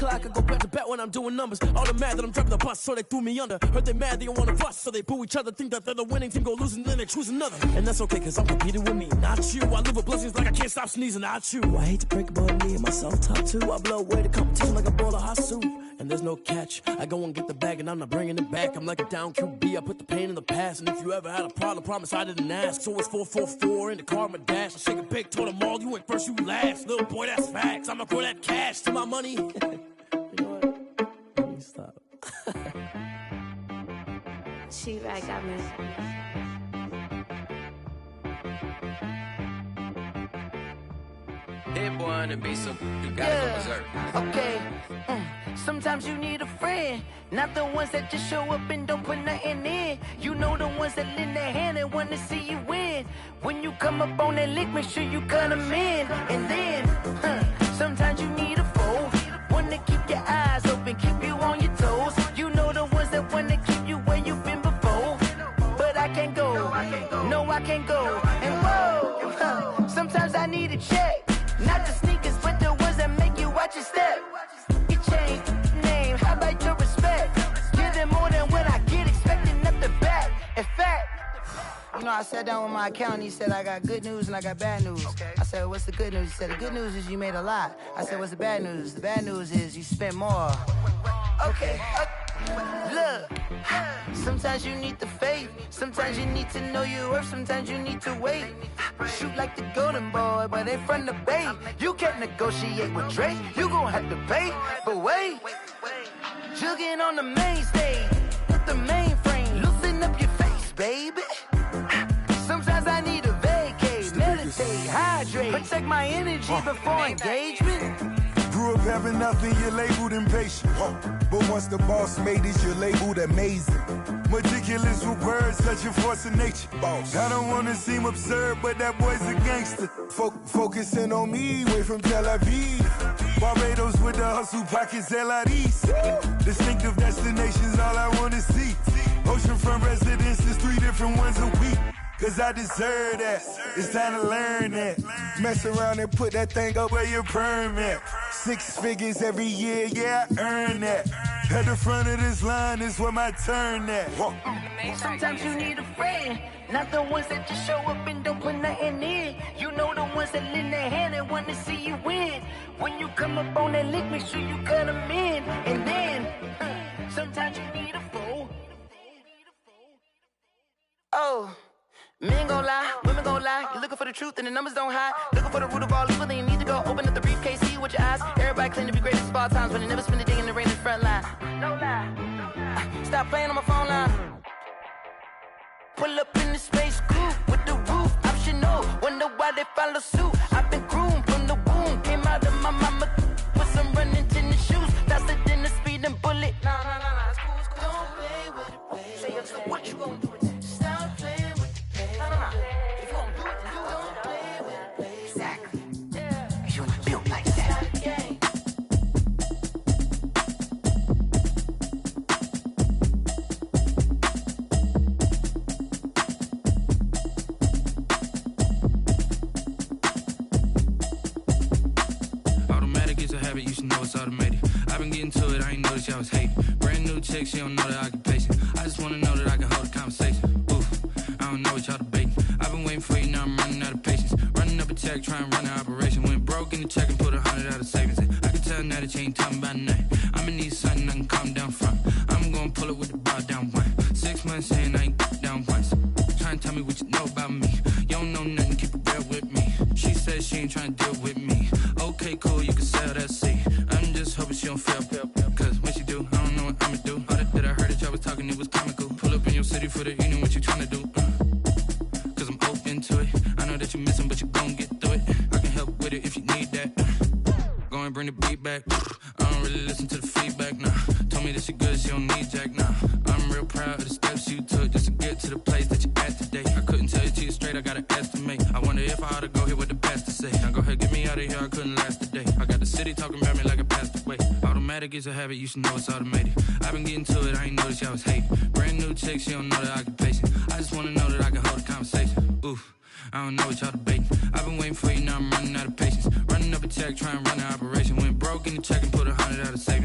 clock, I go back to back when I'm doing numbers. All the mad that I'm driving the bus, so they threw me under. Heard they mad, they don't wanna fuss, so they boo each other. Think that they're the winning team, go losing, then they choose another. And that's okay, cause I'm competing with me, not you. I live with blessings like I can't stop sneezing, not you. I hate to break it, but me and myself top too. I blow away the competition like a bowl of hot soup. And there's no catch, I go and get the bag and I'm not bringing it back. I'm like a down QB, I put the pain in the past. And if you ever had a problem, promise I didn't ask. So it's 444 in the car, my dash. I shake a big, told them all, you went first, you last. Little boy, that's facts, I'ma throw that cash to my money. You know what? Let me stop. She right, got me. Hit boy on the beat, so you gotta go berserk. Okay. Sometimes you need a friend, not the ones that just show up and don't put nothing in. You know the ones that lend their hand and wanna see you win. When you come up on that lick, make sure you cut them in. And then, sometimes you need a foe, one to keep your eyes open, keep you on your toes. You know the ones that wanna keep you where you've been before. But I can't go, no I can't go. And whoa, sometimes I need a check. Not the sneakers, but the ones that make you watch your step. You change name, how about your respect? Give them more than what I get, expecting up the back. In fact, you know, I sat down with my accountant, he said, I got good news and I got bad news. Okay. I said, what's the good news? He said, the good news is you made a lot. I said, what's the bad news? The bad news is you spent more. Okay. Look, sometimes you need the faith, sometimes you need to know your worth, sometimes you need to wait. Shoot like the golden boy, but in front of Bay. You can't negotiate with Drake, you gon' have to pay. But wait, jugging on the main stage, with the mainframe, loosen up your face, baby. Sometimes I need a vacate, meditate, hydrate, protect my energy before engagement. Grew up having nothing, you're labeled impatient. But once the boss made it, you're labeled amazing. Meticulous with words, such a force of nature. Boss. I don't wanna seem absurd, but that boy's a gangster. Focusing on me, way from Tel Aviv. Barbados with the hustle pockets, LIDs. Distinctive destinations, all I wanna see. Oceanfront residences, 3 different ones a week. Cause I deserve that, it's time to learn that. Mess around and put that thing up where your permit. 6 figures every year, yeah, I earn that. At the front of this line is where my turn at. Sometimes you need a friend, not the ones that just show up and don't put nothing in. You know the ones that lend their hand and want to see you win. When you come up on that lick, make sure you cut them in. And then, sometimes you need a foe. Oh. Men gon' lie, women gon' lie. You're looking for the truth and the numbers don't hide. Looking for the root of all evil, then you need to go open up the briefcase, see with your eyes. Everybody claim to be greatest of all times, but they never spend a day in the rain in the front line. No lie. Stop playing on my phone line. Pull up in the space coupe with the roof optional. Wonder why they follow suit. I've been groomed from the womb. Came out of my mama with some running tennis shoes. Faster than the speeding bullet. Nah, it's cool, it's cool. Don't play with it, baby. Say what you gon' do? Stop playing. If you gon' do it, then you don't play with it. Exactly. Yeah. Cause you ain't built like that. Automatic is a habit, you should know it's automated. I've been getting to it, I ain't noticed y'all was hating. Brand new chick, she don't know the occupation. I just wanna know that I can hold a conversation. Oof. I don't know what y'all debating. I've been waiting for you, now I'm running out of patience. Running up a check, trying to run an operation. Went broke in the check and put 100 out of savings in. I can tell now that you ain't talking about nothing. I'ma need something I can calm down from. I'm gonna pull it with the bar down one. 6 months saying I ain't down once. Trying to tell me what you know about me. You don't know nothing, keep it real with me. She says she ain't trying to deal with me. Okay, cool, you can sell that seat. I'm just hoping she don't fail. Cause when she do, I don't know what I'ma do. All that I heard that y'all was talking, it was comical. Pull up in your city for the evening, what you trying to do? Cause I'm open to it. I know that you're missing, but you gon' get through it. I can help with it if you need that. Go and bring the beat back. I don't really listen to the feedback, nah. Told me that she good, she don't need jack, nah. I'm real proud of the steps you took just to get to the place that you're at today. I couldn't tell you to you straight, I gotta estimate. I wonder if I ought to go here with the best to say. Now go ahead, get me out of here, I couldn't last a day. I got the city talking about me like I passed away. Automatic is a habit, you should know it's automated. I've been getting to it, I ain't noticed y'all was hating. Brand new chick, she don't know the occupation. I just wanna know that I can hold a conversation. Oof. I don't know what y'all debating. I've been waiting for you, now I'm running out of patience. Running up a check, trying to run an operation. Went broke in the check and put 100 out of savings.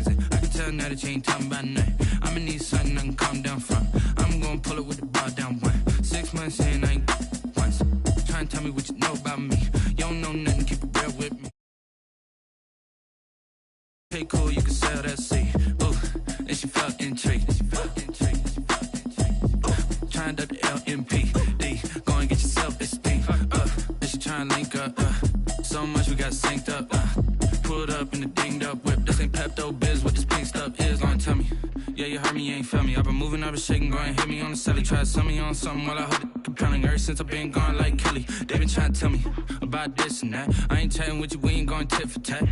that it ain't talking about nothing. I'ma need something I can calm down from. I'm gonna pull it with the bar down one. 6 months in, I ain't once. Try and tell me what you know about me. You don't know nothing, keep it real with me. Okay, cool, you can sell that seed. Ooh, and she felt intrigued. Trying up the LMPD. Go and get yourself esteem. And she trying to link up. So much we got synced up. Pulled up in the dinged up whip. This ain't Pepto Biz, what this pink stuff is. Long tell me. Yeah, you heard me, you ain't felt me. I've been moving, I've been shaking, go and hit me on the celly. Try to sell me on something while I hold it compelling. Ever since I've been gone like Kelly, they been trying to tell me about this and that. I ain't chatting with you, we ain't going tit for tat.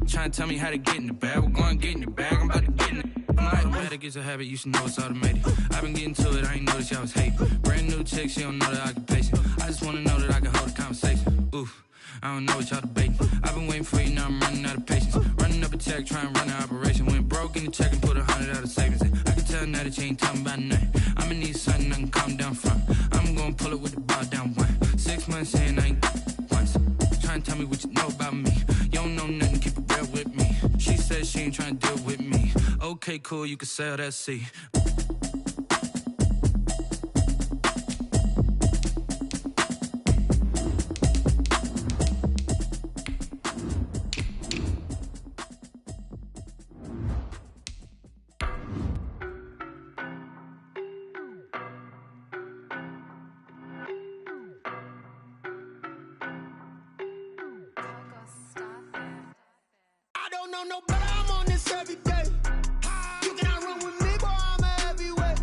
Trying to tell me how to get in the bag. We're going to get in the bag, I'm about to get in it. Automatic is a habit, you should know it's automated. I've been getting to it, I ain't noticed y'all was hating. Brand new chick, she don't know the occupation. I just wanna know that I can hold a conversation. Oof, I don't know what y'all debating. I've been waiting for you, now I'm running out of patience. Running up a check, trying to run an operation. Went broke in the check and put 100 out of savings in. I can tell now that you ain't talking about nothing. I'ma need something I can calm down from. I'm gonna pull it with the bar down one. 6 months in, I ain't once. Trying to tell me what you know about me. You don't know nothing, keep it real with me. She said she ain't trying to deal with me. Okay, cool, you can sell that seed. I don't know no better, I'm on this every day. You cannot run with me, boy, I'm a heavyweight.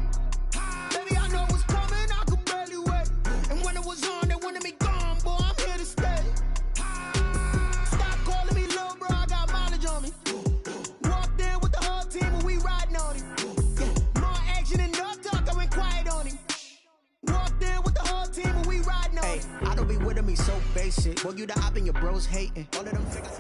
Baby, I know what's coming, I could barely wait. And when it was on, they wanted me gone, boy, I'm here to stay. Stop calling me little bro, I got mileage on me. Walked in with the whole team and we riding on him. Yeah, more action and no talk, I went quiet on him. Walked in with the whole team and we riding on him. I don't be with him, he's so basic. Boy, you the op and your bros hating. All of them figures.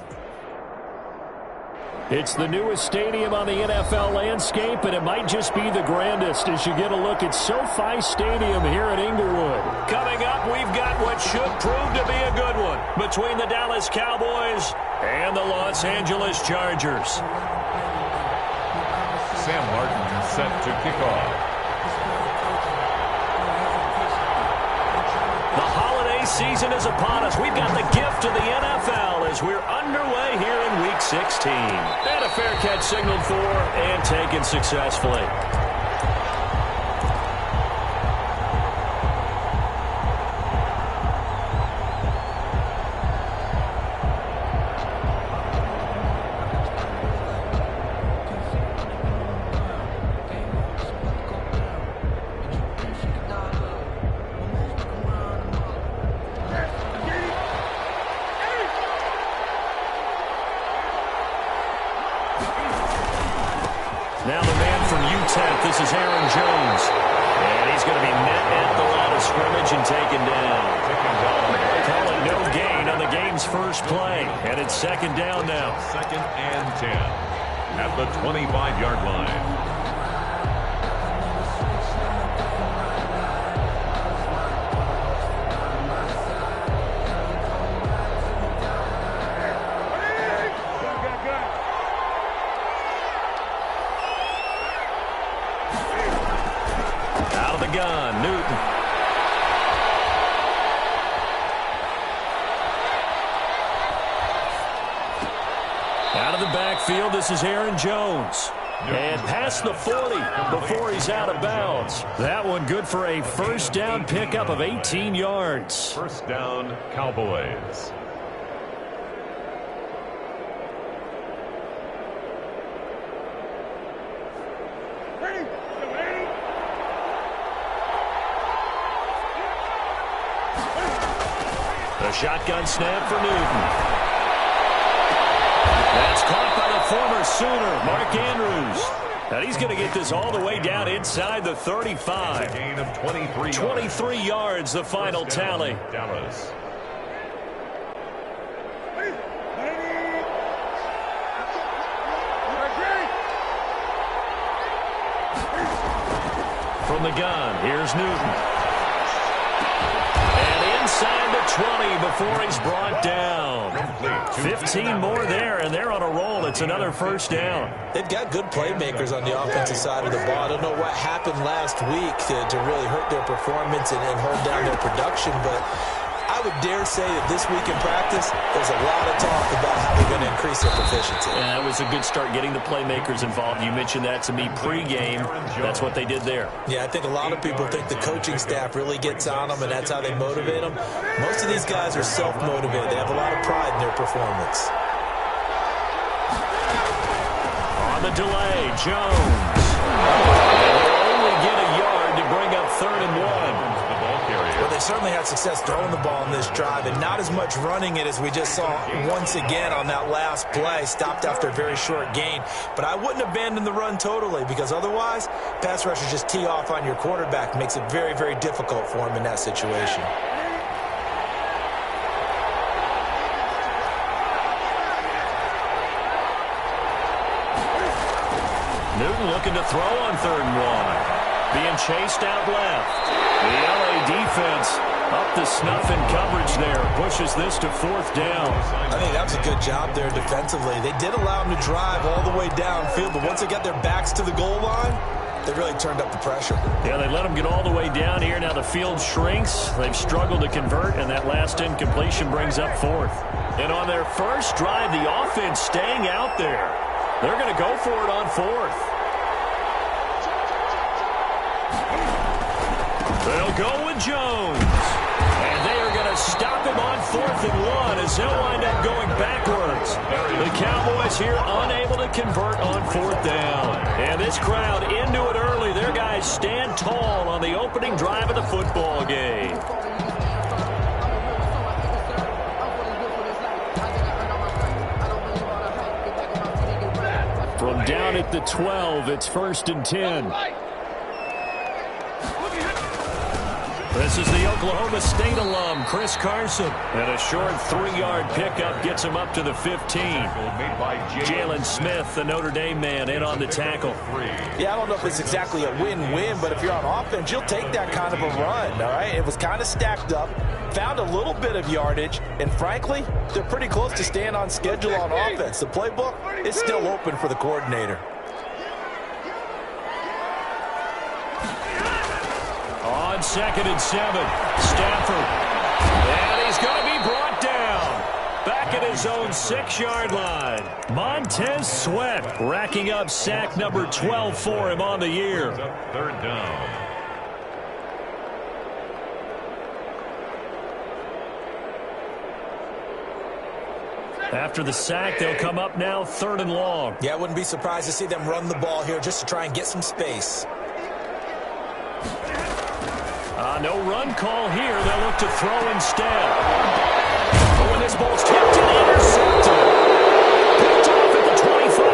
It's the newest stadium on the NFL landscape, and it might just be the grandest as you get a look at SoFi Stadium here in Inglewood. Coming up, we've got what should prove to be a good one between the Dallas Cowboys and the Los Angeles Chargers. Sam Martin set to kick off. The holiday season is upon us. We've got the gift of the NFL as we're underway here in Week 16. And a fair catch signaled for and taken successfully. Now the man from UTEP, this is Aaron Jones. And he's going to be met at the line of scrimmage and taken down. Call it no gain on the game's first play. And it's second down now. 2nd and 10 at the 25-yard line. Gun, Newton. Out of the backfield, this is Aaron Jones. And past the 40 before he's out of bounds. That one good for a first down pickup of 18 yards. First down, Cowboys. The shotgun snap for Newton. That's caught by the former Sooner, Mark Andrews. And he's going to get this all the way down inside the 35. A gain of 23 yards. 23 yards, the final tally. Dallas. From the gun, here's Newton. And inside the the 20 before he's brought down. 15 more there, and they're on a roll. It's another first down. They've got good playmakers on the offensive side of the ball. I don't know what happened last week to really hurt their performance and hold down their production, but I would dare say that this week in practice, there's a lot of talk about how they're going to increase their proficiency. Yeah, that was a good start getting the playmakers involved. You mentioned that to me pregame. That's what they did there. Yeah, I think a lot of people think the coaching staff really gets on them, and that's how they motivate them. Most of these guys are self-motivated. They have a lot of pride in their performance. On the delay, Jones. And they'll only get a yard to bring up 3rd and 1. Well, they certainly had success throwing the ball in this drive, and not as much running it as we just saw once again on that last play. Stopped after a very short gain. But I wouldn't abandon the run totally, because otherwise, pass rushers just tee off on your quarterback. Makes it very, very difficult for him in that situation. Newton looking to throw on 3rd and 1. Being chased out left. The LA defense up to snuff in coverage there. Pushes this to 4th down. I think that was a good job there defensively. They did allow them to drive all the way downfield, but once they got their backs to the goal line, they really turned up the pressure. Yeah, they let them get all the way down here. Now the field shrinks. They've struggled to convert, and that last incompletion brings up 4th. And on their first drive, the offense staying out there. They're going to go for it on 4th. They'll go with Jones. And they are going to stop him on 4th and 1 as they'll wind up going backwards. The Cowboys here unable to convert on 4th down. And this crowd into it early. Their guys stand tall on the opening drive of the football game. From down at the 12, it's 1st and 10. This is the Oklahoma State alum, Chris Carson. And a short 3-yard pickup gets him up to the 15. Jalen Smith, the Notre Dame man, in on the tackle. Yeah, I don't know if it's exactly a win-win, but if you're on offense, you'll take that kind of a run, all right? It was kind of stacked up, found a little bit of yardage, and frankly, they're pretty close to staying on schedule on offense. The playbook is still open for the coordinator. On 2nd and 7, Stafford. And he's going to be brought down. Back at his own 6-yard line. Montez Sweat racking up sack number 12 for him on the year. 3rd down. After the sack, they'll come up now 3rd and long. Yeah, I wouldn't be surprised to see them run the ball here just to try and get some space. No run call here. They'll look to throw instead. Oh, and this ball's tipped and intercepted. Picked off at the 25.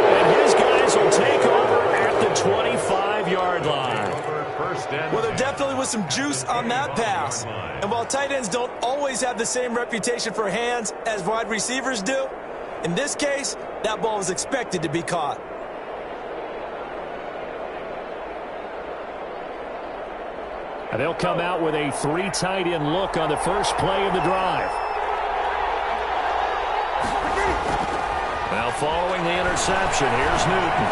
And his guys will take over at the 25-yard line. Well, there definitely was some juice on that pass. And while tight ends don't always have the same reputation for hands as wide receivers do, in this case, that ball was expected to be caught. And they'll come out with a 3 tight end look on the first play of the drive. Now following the interception, here's Newton.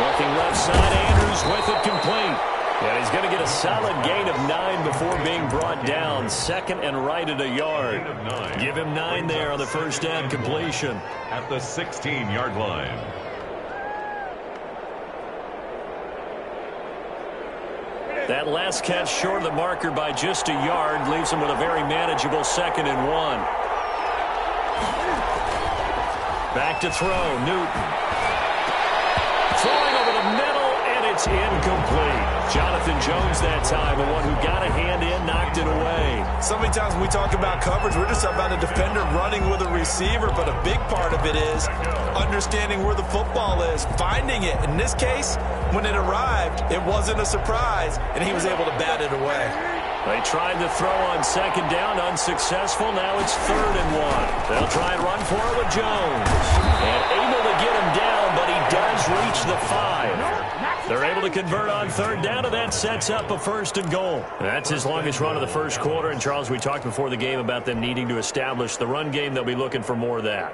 Looking left side, Andrews with it complete. And he's going to get a solid gain of 9 before being brought down. 2nd and right at a yard. Give him 9 there on the first down completion. At the 16-yard line. That last catch short of the marker by just a yard leaves him with a very manageable 2nd and 1. Back to throw, Newton. Throwing over the middle, and it's incomplete. Jonathan Jones that time, the one who got a hand in, knocked it away. So many times when we talk about coverage, we're just about a defender running with a receiver, but a big part of it is understanding where the football is, finding it. In this case, when it arrived, it wasn't a surprise, and he was able to bat it away. They tried to throw on 2nd down, unsuccessful. Now it's 3rd and 1. They'll try and run for it with Jones. And able to get him down, but he does reach the 5. They're able to convert on third down, and that sets up a 1st and goal. That's his longest run of the first quarter. And, Charles, we talked before the game about them needing to establish the run game. They'll be looking for more of that.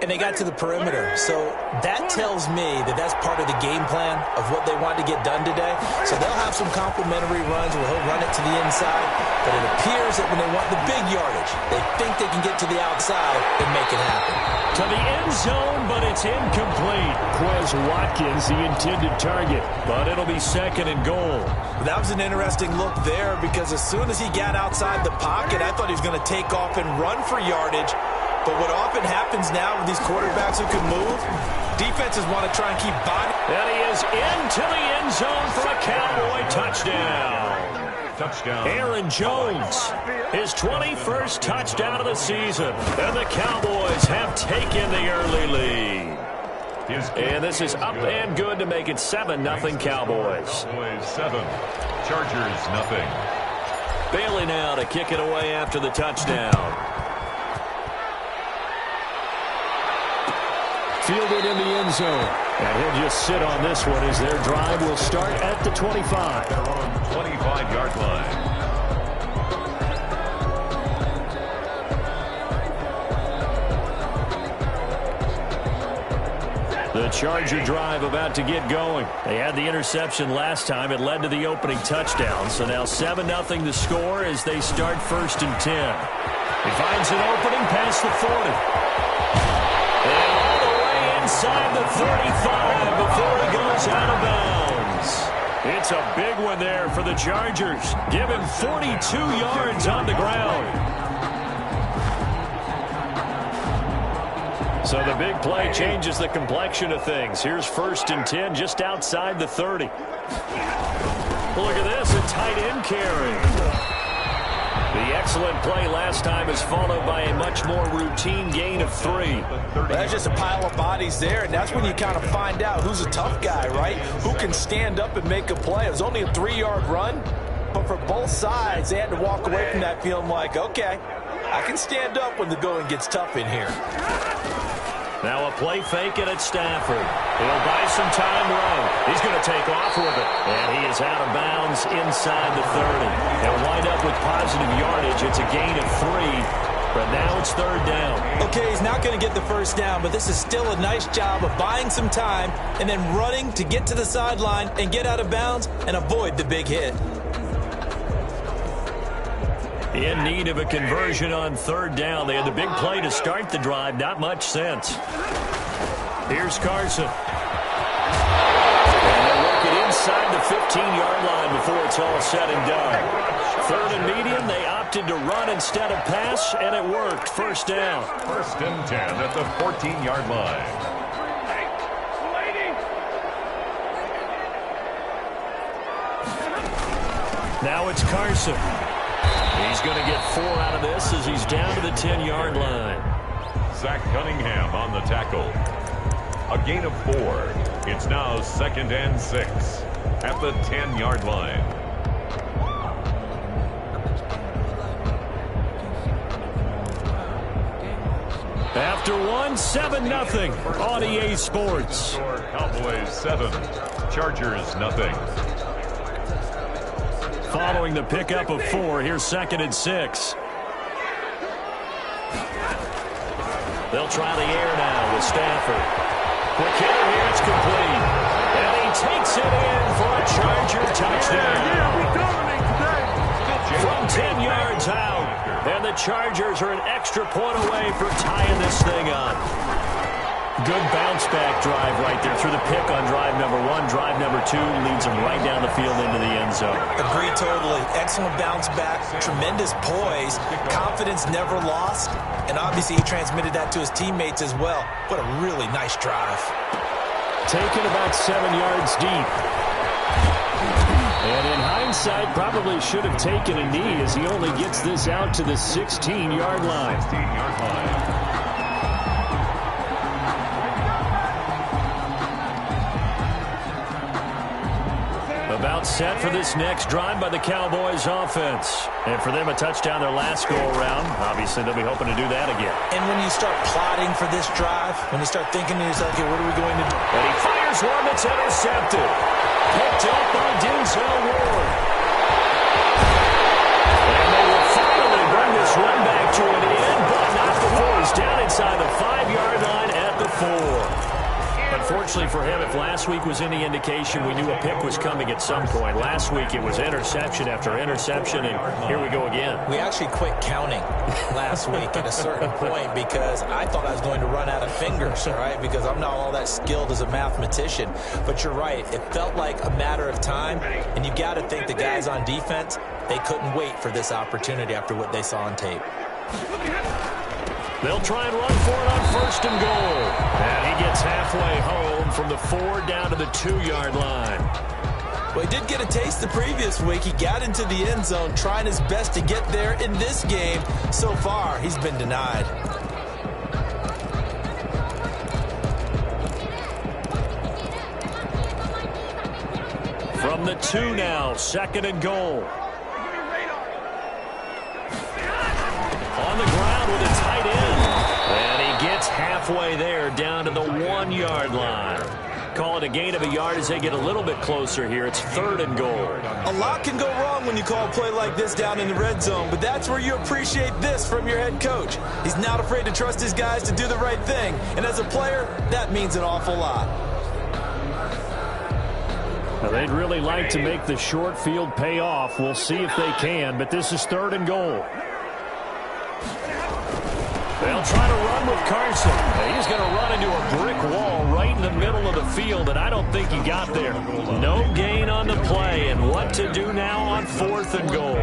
And they got to the perimeter. So that tells me that that's part of the game plan of what they want to get done today. So they'll have some complimentary runs where he'll run it to the inside. But it appears that when they want the big yardage, they think they can get to the outside and make it happen. To the end zone, but it's incomplete. Quez Watkins, the intended target. But it'll be 2nd and goal. That was an interesting look there because as soon as he got outside the pocket, I thought he was going to take off and run for yardage. But what often happens now with these quarterbacks who can move, defenses want to try and keep body. And he is into the end zone for a Cowboy touchdown. Aaron Jones, his 21st touchdown of the season. And the Cowboys have taken the early lead. And this is up and good to make it 7-0 Cowboys. Cowboys 7, Chargers nothing. Bailey now to kick it away after the touchdown. Fielded in the end zone. And he'll just sit on this one as their drive will start at the 25. They're on 25-yard line. The Charger drive about to get going. They had the interception last time. It led to the opening touchdown. So now 7-0 the score as they start 1st and 10. He finds an opening past the 40. And all the way inside the 35 before he goes out of bounds. It's a big one there for the Chargers. Give him 42 yards on the ground. So the big play changes the complexion of things. Here's 1st and 10 just outside the 30. Look at this, a tight end carry. The excellent play last time is followed by a much more routine gain of 3. That's just a pile of bodies there, and that's when you kind of find out who's a tough guy, right? Who can stand up and make a play. It was only a 3-yard run, but for both sides, they had to walk away from that feeling like, okay, I can stand up when the going gets tough in here. Now a play fake it at Stafford. He'll buy some time run. He's going to take off with it. And he is out of bounds inside the 30. They'll wind up with positive yardage. It's a gain of 3. But now it's 3rd down. Okay, he's not going to get the 1st down, but this is still a nice job of buying some time and then running to get to the sideline and get out of bounds and avoid the big hit. In need of a conversion on 3rd down. They had the big play to start the drive. Not much sense. Here's Carson. And they work it inside the 15-yard line before it's all said and done. 3rd and medium. They opted to run instead of pass, and it worked. 1st down. 1st and 10 at the 14-yard line. Now it's Carson. He's going to get 4 out of this as he's down to the 10-yard line. Zach Cunningham on the tackle. A gain of 4. It's now 2nd and 6 at the 10-yard line. After 1, 7-0 on EA Sports. Cowboys 7, Chargers nothing. Following the pickup of 4, here's 2nd and 6. They'll try the air now with Stafford. Quick hitter here, it's complete. And he takes it in for a Charger touchdown. From 10 yards out. And the Chargers are an extra point away from tying this thing up. Good bounce-back drive right there through the pick on drive number 1. Drive number 2 leads them right down the field into the end zone. Agreed totally. Excellent bounce-back, tremendous poise, confidence never lost, and obviously he transmitted that to his teammates as well. What a really nice drive. Taken about 7 yards deep. And in hindsight, probably should have taken a knee as he only gets this out to the 16-yard line. 16-yard line. About About set for this next drive by the Cowboys offense. And for them, a touchdown their last go-around. Obviously, they'll be hoping to do that again. And when you start plotting for this drive, when you start thinking to yourself, okay, what are we going to do? And he fires one that's intercepted. Picked up by Denzel Ward. And they will finally bring this one back to an end, but not before he's down inside the 5-yard line at the 4. Unfortunately for him, if last week was any indication, we knew a pick was coming at some point. Last week it was interception after interception, and here we go again. We actually quit counting last week at a certain point because I thought I was going to run out of fingers, right? Because I'm not all that skilled as a mathematician. But you're right. It felt like a matter of time, and you got to think the guys on defense, they couldn't wait for this opportunity after what they saw on tape. They'll try and run for it on 1st and goal. And he gets halfway home from the 4 down to the 2-yard line. Well, he did get a taste the previous week. He got into the end zone, trying his best to get there in this game. So far, he's been denied. From the 2 now, 2nd and goal. On the ground with a tight end. And he gets halfway there down to the 1-yard line. Call it a gain of a yard as they get a little bit closer here. It's 3rd and goal. A lot can go wrong when you call a play like this down in the red zone, but that's where you appreciate this from your head coach. He's not afraid to trust his guys to do the right thing. And as a player, that means an awful lot. Now, they'd really like to make the short field pay off. We'll see if they can, but this is 3rd and goal. They'll try to run with Carson. He's going to run into a brick wall right in the middle of the field, and I don't think he got there. No gain on the play, and what to do now on 4th and goal.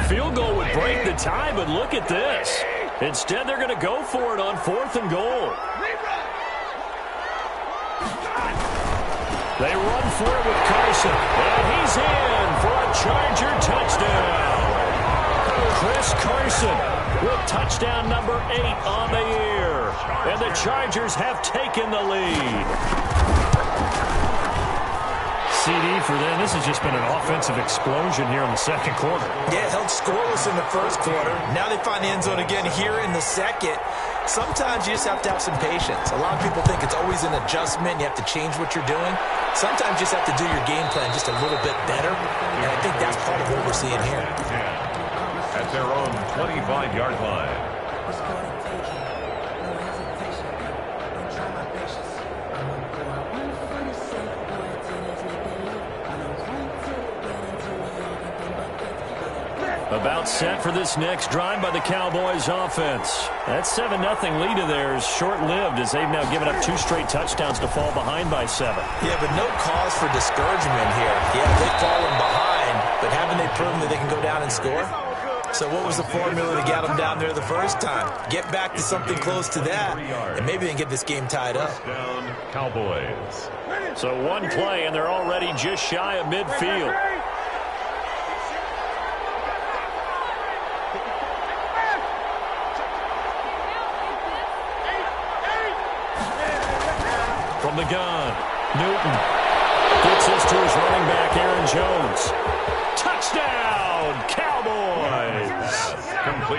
Field goal would break the tie, but look at this. Instead, they're going to go for it on 4th and goal. They run for it with Carson, and he's in for a Charger touchdown. Chris Carson with touchdown number 8 on the year, and the Chargers have taken the lead. CD for them. This has just been an offensive explosion here in the 2nd quarter. Yeah, held scoreless in the 1st quarter. Now they find the end zone again here in the 2nd. Sometimes you just have to have some patience. A lot of people think it's always an adjustment. You have to change what you're doing. Sometimes you just have to do your game plan just a little bit better. And I think that's part of what we're seeing here. At their own 25-yard line. About set for this next drive by the Cowboys offense. That 7-0 lead of theirs short-lived as they've now given up 2 straight touchdowns to fall behind by 7. Yeah, but no cause for discouragement here. Yeah, they've fallen behind, but haven't they proven that they can go down and score? So what was the formula to get them down there the first time? Get back to something close to that, and maybe they can get this game tied up. Down, Cowboys. So one play, and they're already just shy of midfield. From the gun, Newton gets this to his running back, Aaron Jones. Touchdown, Cowboys!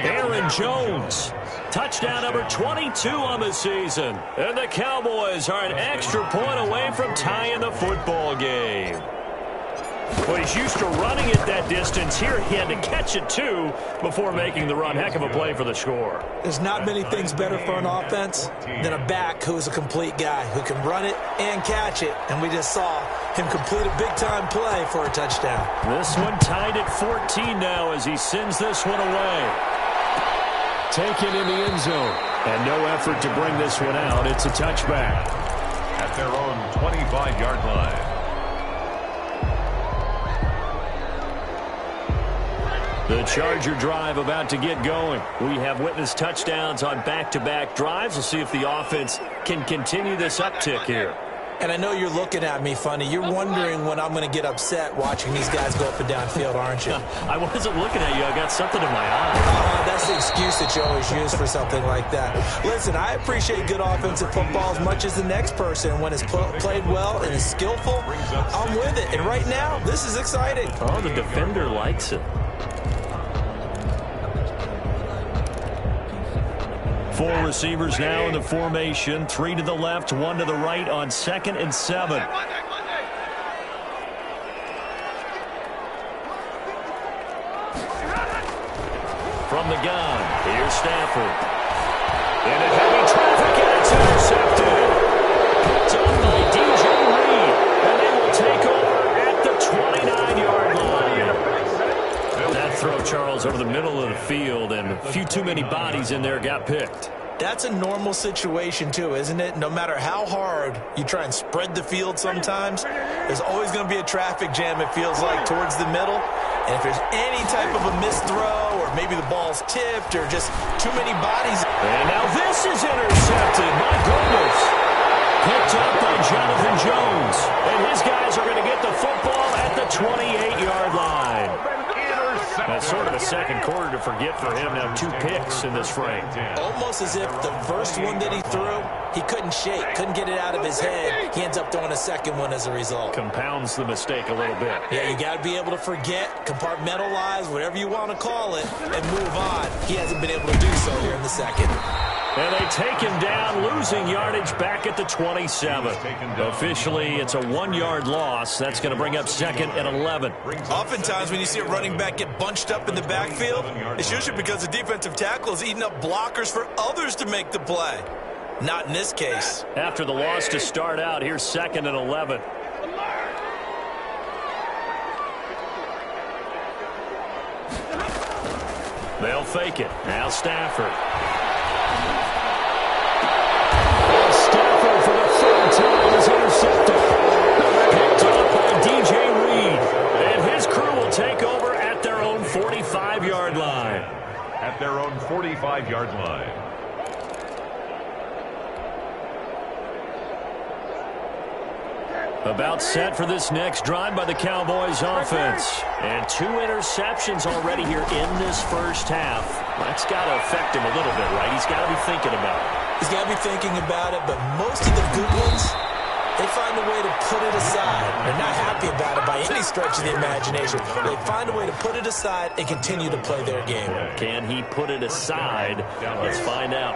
Aaron Jones, touchdown number 22 on the season. And the Cowboys are an extra point away from tying the football game. Well, he's used to running it that distance. Here he had to catch it, too, before making the run. Heck of a play for the score. There's not many things better for an offense than a back who is a complete guy who can run it and catch it. And we just saw him complete a big-time play for a touchdown. This one tied at 14 now as he sends this one away. Taken in the end zone. And no effort to bring this one out. It's a touchback. At their own 25-yard line. The Charger drive about to get going. We have witnessed touchdowns on back-to-back drives. We'll see if the offense can continue this uptick here. And I know you're looking at me funny. You're wondering when I'm going to get upset watching these guys go up and down field, aren't you? I wasn't looking at you. I got something in my eye. That's the excuse that you always use for something like that. Listen, I appreciate good offensive football as much as the next person. When it's played well and is skillful, I'm with it. And right now, this is exciting. Oh, the defender likes it. 4 receivers now in the formation. 3 to the left, 1 to the right on 2nd and 7. From the gun, here's Stafford. In a heavy traffic, and it's intercepted. Done by DJ Reed, and they will take over at the 29-yard line. That throw, Charles, over the middle of the field, and a few too many bodies in there got picked. That's a normal situation, too, isn't it? No matter how hard you try and spread the field sometimes, there's always going to be a traffic jam, it feels like, towards the middle. And if there's any type of a missed throw, or maybe the ball's tipped, or just too many bodies. And now this is intercepted. My goodness. Picked up by Jonathan Jones. And his guys are going to get the football at the 28-yard line. That's sort of a second quarter to forget for him. Now 2 picks in this frame. Almost as if the first one that he threw, he couldn't shake, couldn't get it out of his head. He ends up throwing a second one as a result. Compounds the mistake a little bit. Yeah, you got to be able to forget, compartmentalize, whatever you want to call it, and move on. He hasn't been able to do so here in the second. And they take him down, losing yardage back at the 27. Officially, it's a 1-yard loss. That's going to bring up 2nd and 11. Oftentimes, when you see a running back get bunched up in the backfield, it's usually because the defensive tackle is eating up blockers for others to make the play. Not in this case. After the loss to start out, here's 2nd and 11. They'll fake it. Now Stafford. Stafford for the 3rd time is intercepted. Picked up by DJ Reed. And his crew will take over at their own 45-yard line. At their own 45-yard line. About set for this next drive by the Cowboys offense. And 2 interceptions already here in this first half. That's got to affect him a little bit, right? He's got to be thinking about it. He's got to be thinking about it, but most of the good ones, they find a way to put it aside. They're not happy about it by any stretch of the imagination. They find a way to put it aside and continue to play their game. Can he put it aside? Let's find out.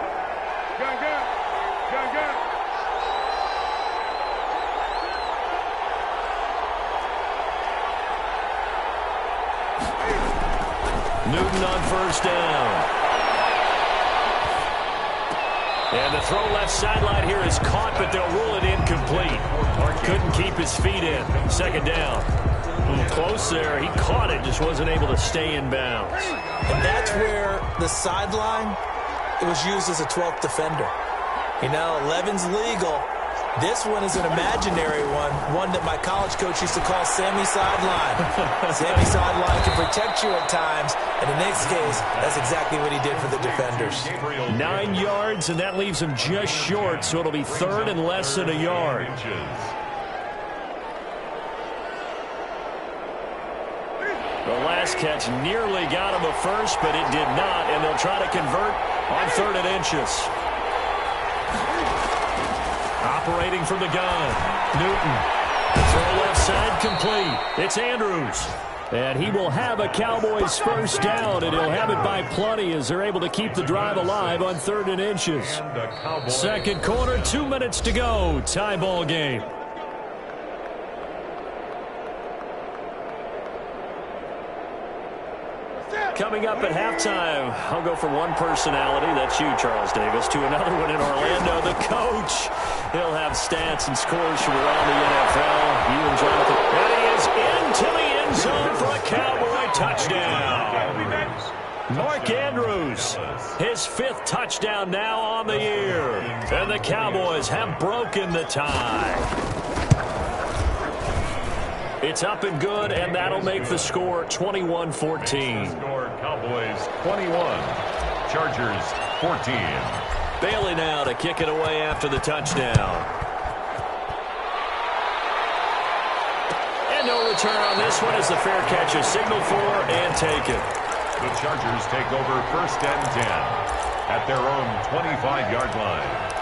Newton on first down. And the throw left sideline here is caught, but they'll rule it incomplete. Couldn't keep his feet in. 2nd down. Close there. He caught it, just wasn't able to stay in bounds. And that's where the sideline, it was used as a 12th defender. You know, 11's legal. This one is an imaginary one that my college coach used to call Sammy Sideline. Sammy Sideline can protect you at times, and in this case, that's exactly what he did for the defenders. 9 yards, and that leaves him just short, so it'll be 3rd and less than a yard. The last catch nearly got him a first, but it did not, and they'll try to convert on 3rd and inches. Operating from the gun, Newton. Throw left side complete. It's Andrews. And he will have a Cowboys first down, and he'll have it by plenty as they're able to keep the drive alive on 3rd and inches. 2nd quarter, 2 minutes to go. Tie ball game. Coming up at halftime, I'll go from one personality, that's you, Charles Davis, to another one in Orlando, the coach. He'll have stats and scores from around the NFL. You and Jonathan. And he is into the end zone for a Cowboy touchdown. Mark Andrews, his 5th touchdown now on the year. And the Cowboys have broken the tie. It's up and good, and that'll make the score 21-14. Score Cowboys 21, Chargers 14. Bailey now to kick it away after the touchdown. And no return on this one as the fair catch is signaled for and taken. The Chargers take over 1st and 10 at their own 25-yard line.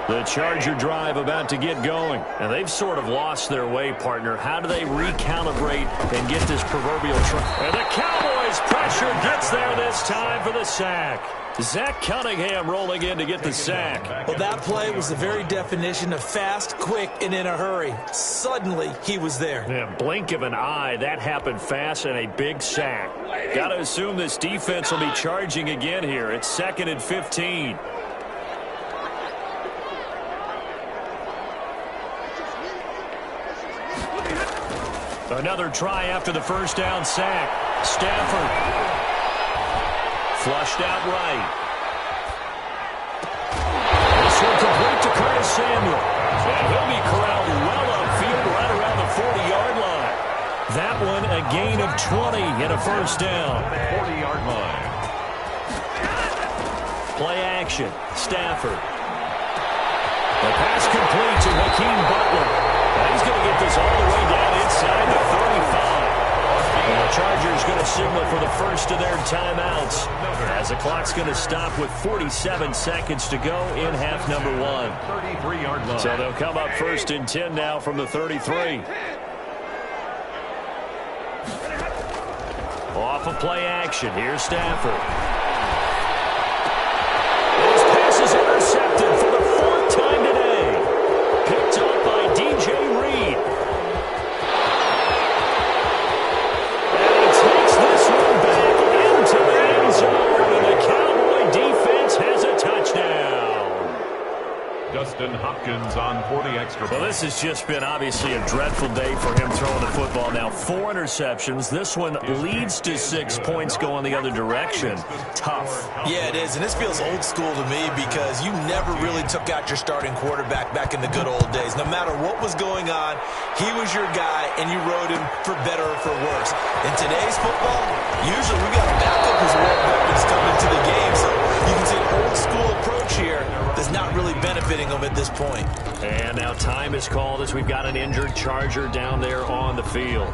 The Charger drive about to get going. And they've sort of lost their way, partner. How do they recalibrate and get this proverbial truck? And the Cowboys pressure gets there this time for the sack. Zach Cunningham rolling in to get the sack. Well, that play was the very definition of fast, quick, and in a hurry. Suddenly, he was there. Yeah, blink of an eye. That happened fast and a big sack. Got to assume this defense will be charging again here. It's 2nd and 15. Another try after the first down sack. Stafford. Flushed out right. This one complete to Curtis Samuel. And he'll be corralled well upfield right around the 40-yard line. That one a gain of 20 and a first down. 40-yard line. Play action. Stafford. The pass complete to Hakeem Butler. And he's going to get this all the way down inside the 35. And the Chargers going to signal for the first of their timeouts as the clock's going to stop with 47 seconds to go in half number 1. 33-yard line. So they'll come up 1st and 10 now from the 33. Off of play action. Here's Stafford. His pass is intercepted for the 4th time today. Picked up by DJ Reed. And he takes this one back into the end zone. And the Cowboy defense has a touchdown. Dustin Hopkins on 40 extra. Well, this has just been obviously a dreadful day for him throwing the football. Now 4 interceptions. This one leads to 6 points going the other direction. Tough. Yeah, it is, and this feels old school to me because you never really took out your starting quarterback back in the good old days. No matter what was going on, he was your guy, and you rode him for better or for worse. In today's football, usually we got a backup who's world weapons coming into the game, so you can see an old school approach here that's not really benefiting them at this point. And now time is called as we've got an injured Charger down there on the field.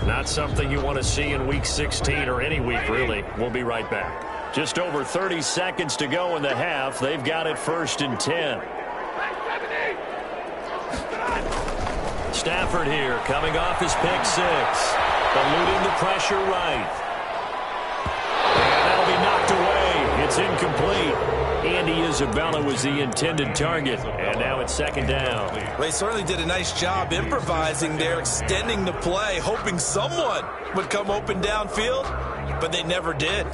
Not something you want to see in Week 16 or any week, really. We'll be right back. Just over 30 seconds to go in the half. They've got it 1st and 10. Stafford here coming off his pick 6. Eluding the pressure right. And that'll be knocked away. It's incomplete. Andy Isabella was the intended target, and now it's 2nd down. Well, he certainly did a nice job improvising there, extending the play, hoping someone would come open downfield, but they never did.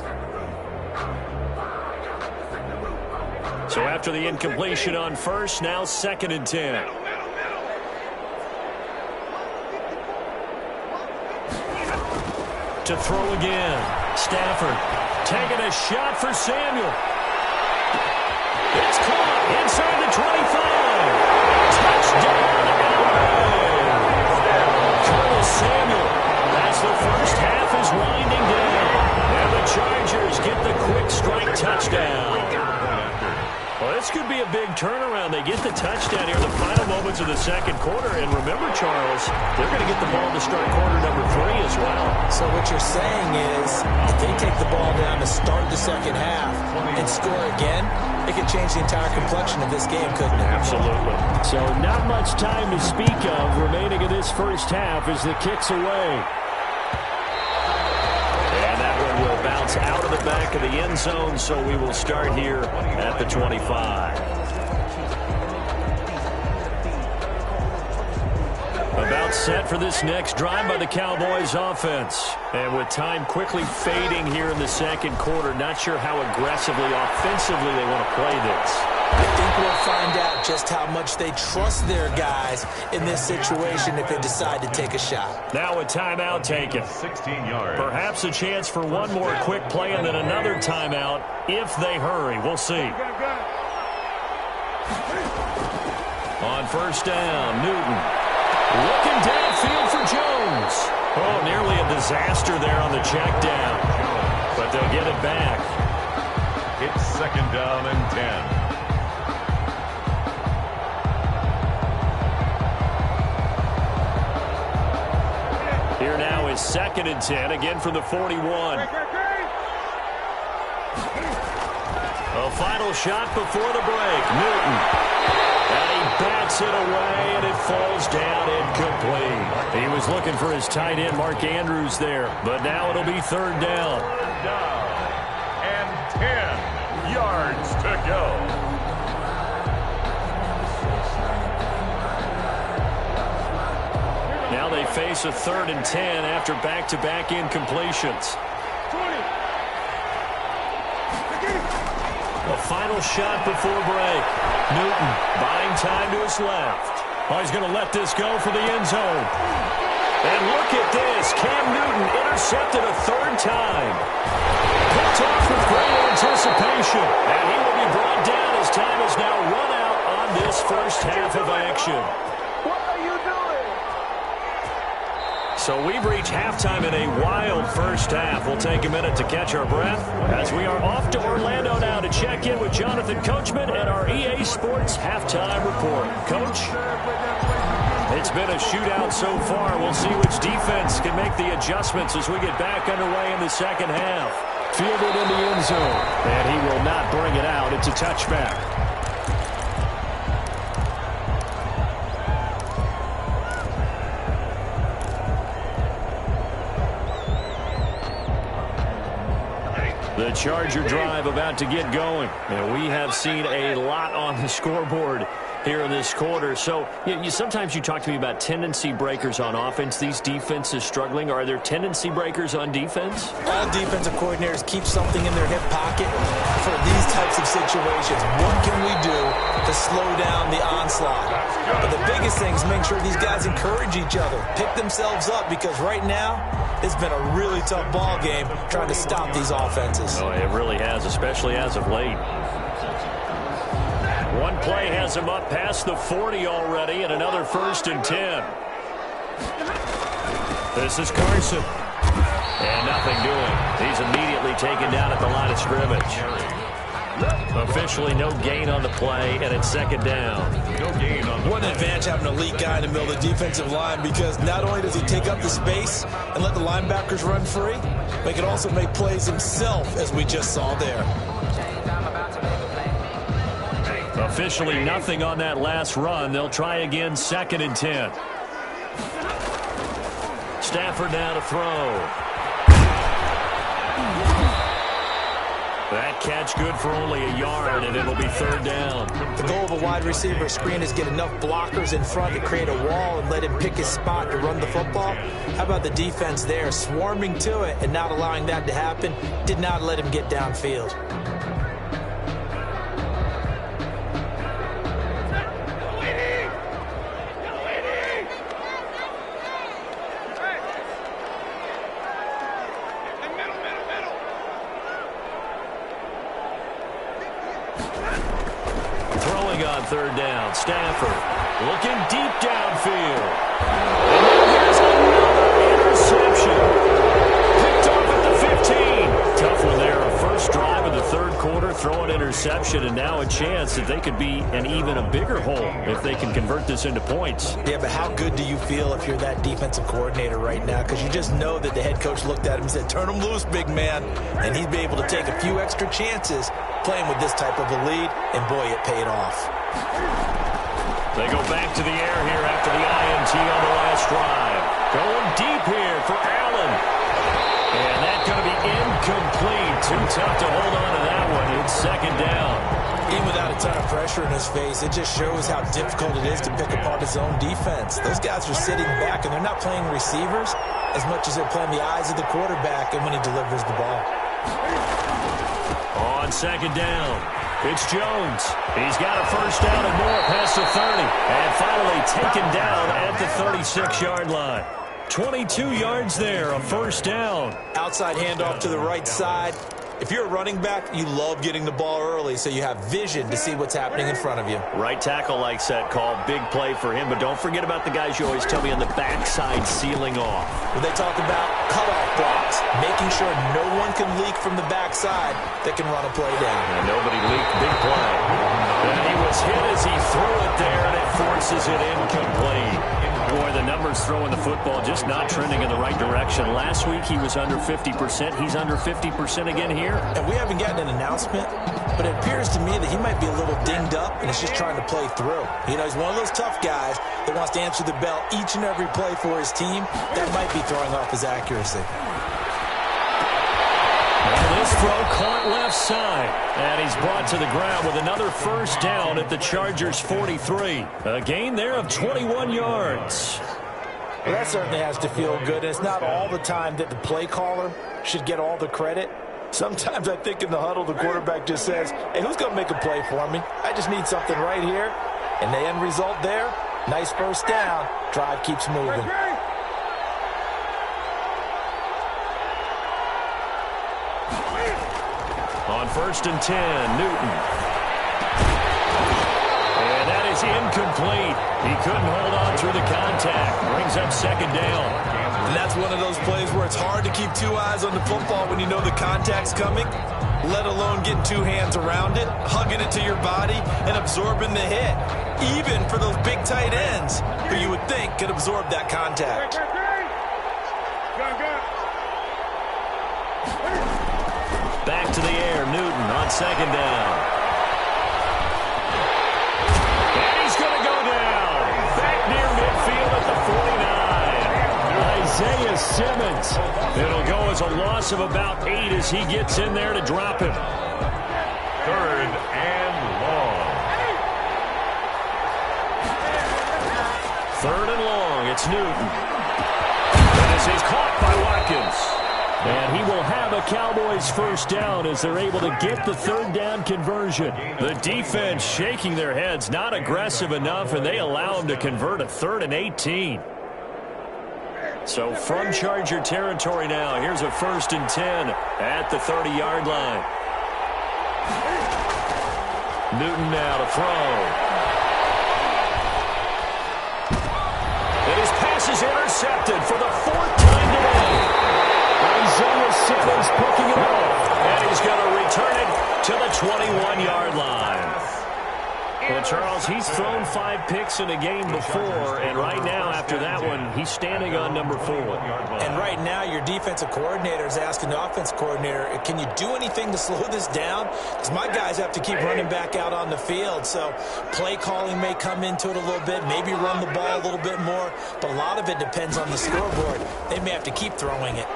So after the incompletion on first, now 2nd and 10. To throw again. Stafford taking a shot for Samuel. It's caught inside the 25. Touchdown, LA. Curtis Samuel. As the first half is winding down. And the Chargers get the quick strike touchdown. Well, this could be a big turnaround. They get the touchdown here in the final moments of the 2nd quarter. And remember, Charles, they're going to get the ball to start quarter number 3 as well. So what you're saying is if they take the ball down to start the 2nd half and score again, it could change the entire complexion of this game, couldn't it? Absolutely. So not much time to speak of remaining in this first half as the kick's away. And that one will bounce out of the back of the end zone, so we will start here at the 25. About set for this next drive by the Cowboys offense. And with time quickly fading here in the 2nd quarter, not sure how aggressively, offensively they want to play this. I think we'll find out just how much they trust their guys in this situation if they decide to take a shot. Now a timeout taken. 16 yards. Perhaps a chance for one more quick play and then another timeout if they hurry. We'll see. On first down, Newton. Looking downfield for Jones. Oh, nearly a disaster there on the check down. But they'll get it back. It's 2nd down and 10. is 2nd and 10, again from the 41. A final shot before the break. Newton. And he bats it away, and it falls down incomplete. He was looking for his tight end, Mark Andrews, there. But now it'll be 3rd down. 3rd down. And 10 yards to go. Now they face a 3rd and 10 after back-to-back incompletions. A final shot before break. Newton buying time to his left. Oh, he's going to let this go for the end zone. And look at this. Cam Newton intercepted a 3rd time. Picked off with great anticipation. And he will be brought down as time has now run out on this first half of action. So we've reached halftime in a wild first half. We'll take a minute to catch our breath as we are off to Orlando now to check in with Jonathan Coachman and our EA Sports halftime report. Coach, it's been a shootout so far. We'll see which defense can make the adjustments as we get back underway in the second half. Fielded in the end zone, and he will not bring it out. It's a touchback. The Charger drive about to get going. And we have seen a lot on the scoreboard here in this quarter. So sometimes you talk to me about tendency breakers on offense. These defenses struggling. Are there tendency breakers on defense? All defensive coordinators keep something in their hip pocket for these types of situations. What can we do to slow down the onslaught? But the biggest thing is make sure these guys encourage each other, pick themselves up, because right now it's been a really tough ball game trying to stop these offenses. Oh, it really has, especially as of late. One play has him up past the 40 already, and another 1st and 10. This is Carson. And nothing doing. He's immediately taken down at the line of scrimmage. Officially no gain on the play, and it's 2nd down. No gain on the What an advantage having an elite guy in the middle of the defensive line, because not only does he take up the space and let the linebackers run free, but he can also make plays himself, as we just saw there. Officially nothing on that last run. They'll try again, 2nd and 10. Stafford now to throw. That catch good for only a yard, and it'll be 3rd down. The goal of a wide receiver screen is get enough blockers in front to create a wall and let him pick his spot to run the football. How about the defense there, swarming to it and not allowing that to happen? Did not let him get downfield. On 3rd down, Stafford looking deep downfield. And here's another interception. Picked off at the 15. Tough one there. A first drive of the 3rd quarter, throw an interception, and now a chance that they could be in even a bigger hole if they can convert this into points. Yeah, but how good do you feel if you're that defensive coordinator right now? Because you just know that the head coach looked at him and said, turn him loose, big man. And he'd be able to take a few extra chances playing with this type of a lead, and boy, it paid off. They go back to the air here after the INT on the last drive. Going deep here for Allen. And that's going to be incomplete. Too tough to hold on to that one. It's 2nd down. Even without a ton of pressure in his face, it just shows how difficult it is to pick apart his own defense. Those guys are sitting back, and they're not playing receivers as much as they're playing the eyes of the quarterback and when he delivers the ball. On 2nd down, it's Jones. He's got a first down and more past the 30. And finally taken down at the 36-yard line. 22 yards there, a first down. Outside handoff to the right side. If you're a running back, you love getting the ball early so you have vision to see what's happening in front of you. Right tackle likes that call. Big play for him, but don't forget about the guys you always tell me on the backside sealing off. When they talk about cutoff blocks, making sure no one can leak from the backside that can run a play down. And nobody leaked. Big play. And he was hit as he threw it there, and it forces it incomplete. Boy, the numbers throwing the football just not trending in the right direction. Last week he was under 50%. He's under 50% again here. And we haven't gotten an announcement, but it appears to me that he might be a little dinged up and is just trying to play through. You know, he's one of those tough guys that wants to answer the bell each and every play for his team. That might be throwing off his accuracy. And this throw caught left side. And he's brought to the ground with another first down at the Chargers' 43. A gain there of 21 yards. Well, that certainly has to feel good. And it's not all the time that the play caller should get all the credit. Sometimes I think in the huddle, the quarterback just says, hey, who's going to make a play for me? I just need something right here. And the end result there, nice first down. Drive keeps moving. On 1st and 10, Newton. And that is incomplete. He couldn't hold on through the contact. Brings up second down. And that's one of those plays where it's hard to keep two eyes on the football when you know the contact's coming, let alone getting two hands around it, hugging it to your body, and absorbing the hit. Even for those big tight ends who you would think could absorb that contact. Back to the air, Newton on second down. And he's going to go down. Back near midfield at the 49. Isaiah Simmons. It'll go as a loss of about 8 as he gets in there to drop him. 3rd and long. 3rd and long. It's Newton. And this is caught by Watkins. And he will have a Cowboys first down as they're able to get the 3rd down conversion. The defense shaking their heads, not aggressive enough, and they allow him to convert a 3rd and 18. So from Charger territory now, here's a 1st and 10 at the 30-yard line. Newton now to throw. And his pass is intercepted for the 4th time today. Isaiah Simmons picking it up, and he's going to return it to the 21-yard line. Well, Charles, he's thrown 5 picks in a game before, and right now, after that one, he's standing on number 4. And right now, your defensive coordinator is asking the offensive coordinator, can you do anything to slow this down? Because my guys have to keep running back out on the field, so play calling may come into it a little bit, maybe run the ball a little bit more, but a lot of it depends on the scoreboard. They may have to keep throwing it.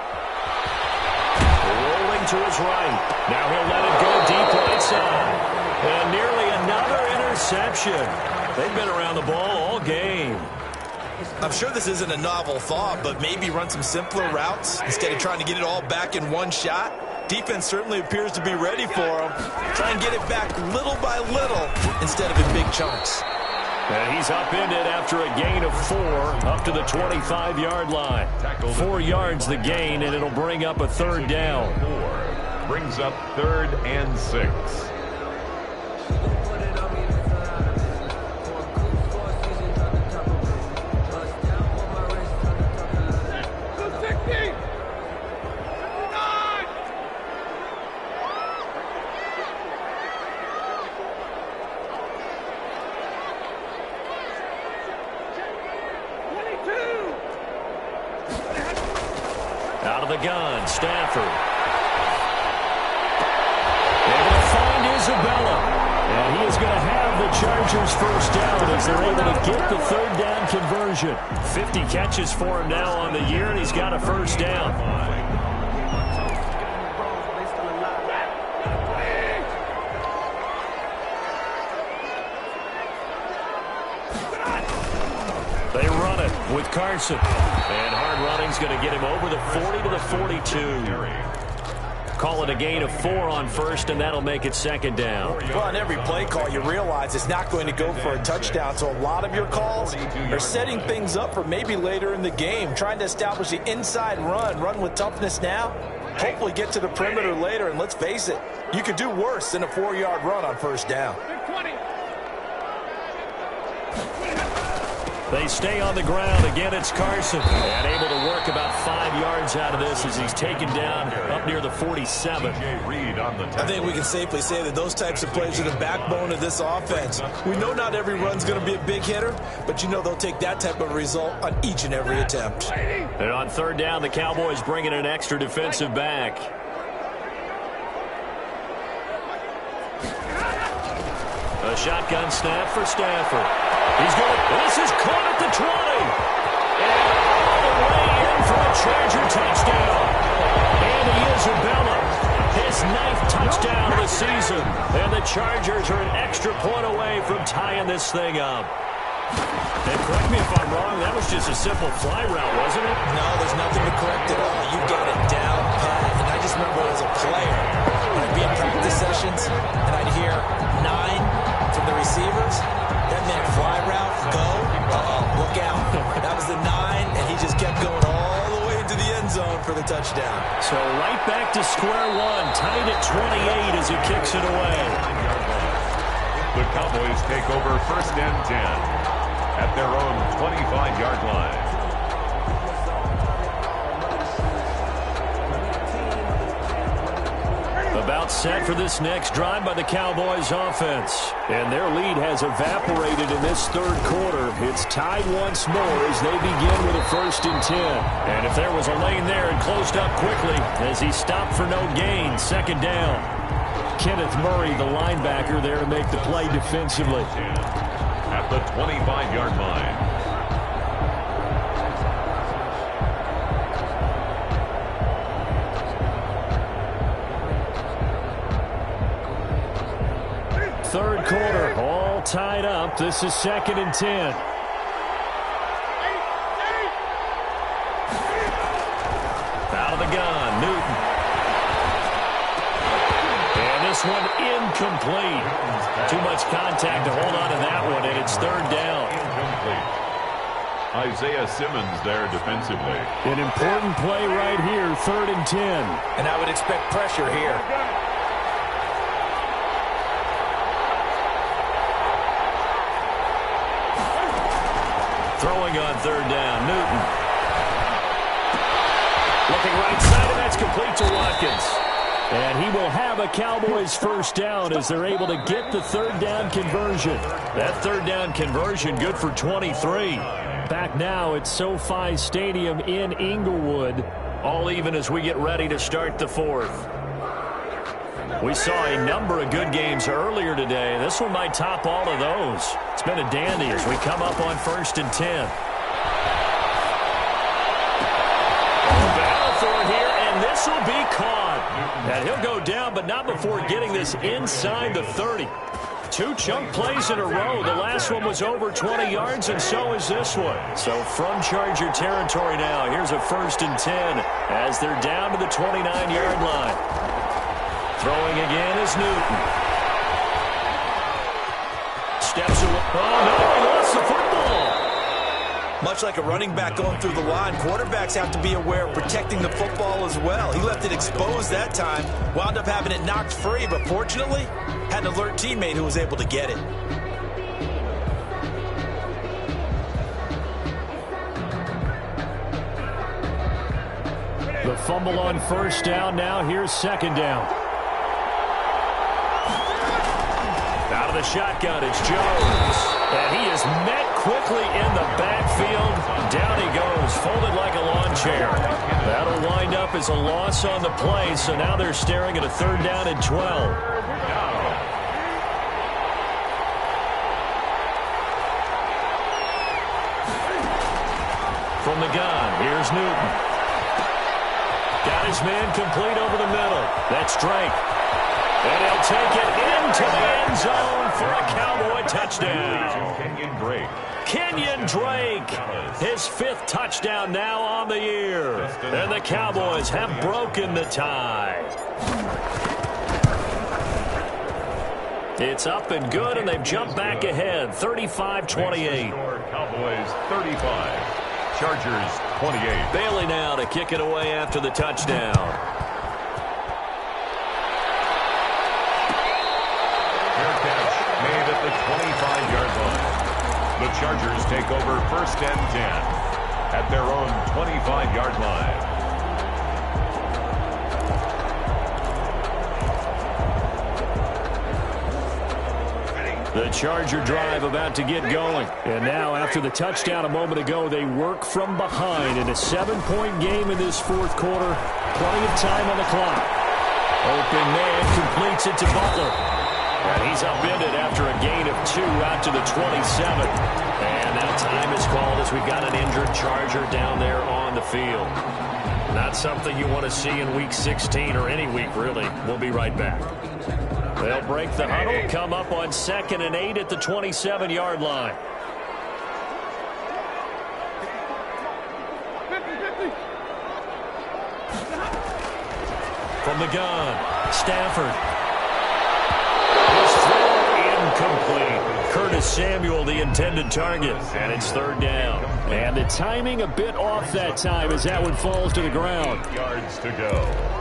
Rolling to his right. Now he'll let it go deep right side. And nearly another interception. They've been around the ball all game. I'm sure this isn't a novel thought, but maybe run some simpler routes instead of trying to get it all back in one shot. Defense certainly appears to be ready for them. Try and get it back little by little instead of in big chunks. And he's upended after a gain of 4 up to the 25-yard line. 4 yards the gain, and it'll bring up a 3rd down. 4 brings up 3rd and 6. Out of the gun, Stafford. Able to find Isabella. And he is going to have the Chargers first down as they're able to get the 3rd down conversion. 50 catches for him now on the year, and he's got a first down. They run it with Carson. And hard running's going to get him over the 40 to the 42. Call it a gain of 4 on 1st, and that'll make it 2nd down. Well, on every play call, you realize it's not going to go for a touchdown. So a lot of your calls are setting things up for maybe later in the game, trying to establish the inside run with toughness now, hopefully get to the perimeter later. And let's face it, you could do worse than a 4-yard run on 1st down. They stay on the ground. Again, it's Carson. And able to work about 5 yards out of this as he's taken down up near the 47. I think we can safely say that those types of plays are the backbone of this offense. We know not every run's going to be a big hitter, but you know they'll take that type of result on each and every attempt. And on third down, the Cowboys bring in an extra defensive back. A shotgun snap for Stafford. He's going. This is caught at the 20. And all the way in for a Charger touchdown. Andy Isabella, his 9th touchdown of the season. And the Chargers are an extra point away from tying this thing up. And correct me if I'm wrong, that was just a simple fly route, wasn't it? No, there's nothing to correct at all. You got it down pat. And I just remember as a player, when I'd be in practice sessions, and I'd hear 9 from the receivers. That meant fly route, go. Look out. That was the 9, and he just kept going all the way into the end zone for the touchdown. So right back to square one, tied at 28 as he kicks it away. The Cowboys take over 1st and 10 at their own 25-yard line. About set for this next drive by the Cowboys offense. And their lead has evaporated in this third quarter. It's tied once more as they begin with a 1st and 10. And if there was a lane there, it closed up quickly as he stopped for no gain. 2nd down. Kenneth Murray, the linebacker, there to make the play defensively. At the 25-yard line. Third quarter, all tied up. This is 2nd and 10. Out of the gun, Newton. And this one incomplete. Too much contact to hold on to that one, and it's 3rd down. Incomplete. Isaiah Simmons there defensively. An important play right here, 3rd and 10. And I would expect pressure here. Throwing on 3rd down, Newton. Looking right side, and that's complete to Watkins. And he will have a Cowboys 1st down as they're able to get the 3rd down conversion. That 3rd down conversion good for 23. Back now at SoFi Stadium in Inglewood. All even as we get ready to start the 4th. We saw a number of good games earlier today. This one might top all of those. It's been a dandy as we come up on 1st and 10. Battle for it here, and this will be caught. And he'll go down, but not before getting this inside the 30. 2 chunk plays in a row. The last one was over 20 yards, and so is this one. So from Charger territory now, here's a 1st and 10 as they're down to the 29-yard line. Throwing again is Newton. Steps away. Oh, no, he lost the football. Much like a running back going through the line, quarterbacks have to be aware of protecting the football as well. He left it exposed that time, wound up having it knocked free, but fortunately, had an alert teammate who was able to get it. The fumble on 1st down. Now here's 2nd down. Out of the shotgun, it's Jones. And he is met quickly in the backfield. Down he goes, folded like a lawn chair. That'll wind up as a loss on the play, so now they're staring at a 3rd down and 12. From the gun, here's Newton. Got his man complete over the middle. That's Drake. And he'll take it into the end zone for a Cowboy touchdown. Kenyon Drake, his 5th touchdown now on the year. And the Cowboys have broken the tie. It's up and good, and they've jumped back ahead, 35-28. Cowboys 35, Chargers 28. Bailey now to kick it away after the touchdown. Fair catch made at the 25-yard line. The the Chargers take over 1st and 10 at their own 25-yard line. The Charger drive about to get going. And now, after the touchdown a moment ago, they work from behind in a 7-point game in this fourth quarter. Plenty of time on the clock. Open man completes it to Butler. And he's upended after a gain of 2 out to the 27. And now time is called as we've got an injured Charger down there on the field. Not something you want to see in Week 16 or any week, really. We'll be right back. They'll break the huddle, come up on 2nd and 8 at the 27-yard line. From the gun, Stafford. His throw incomplete. Curtis Samuel, the intended target, and it's 3rd down. And the timing a bit off that time as that one falls to the ground. 8 yards to go.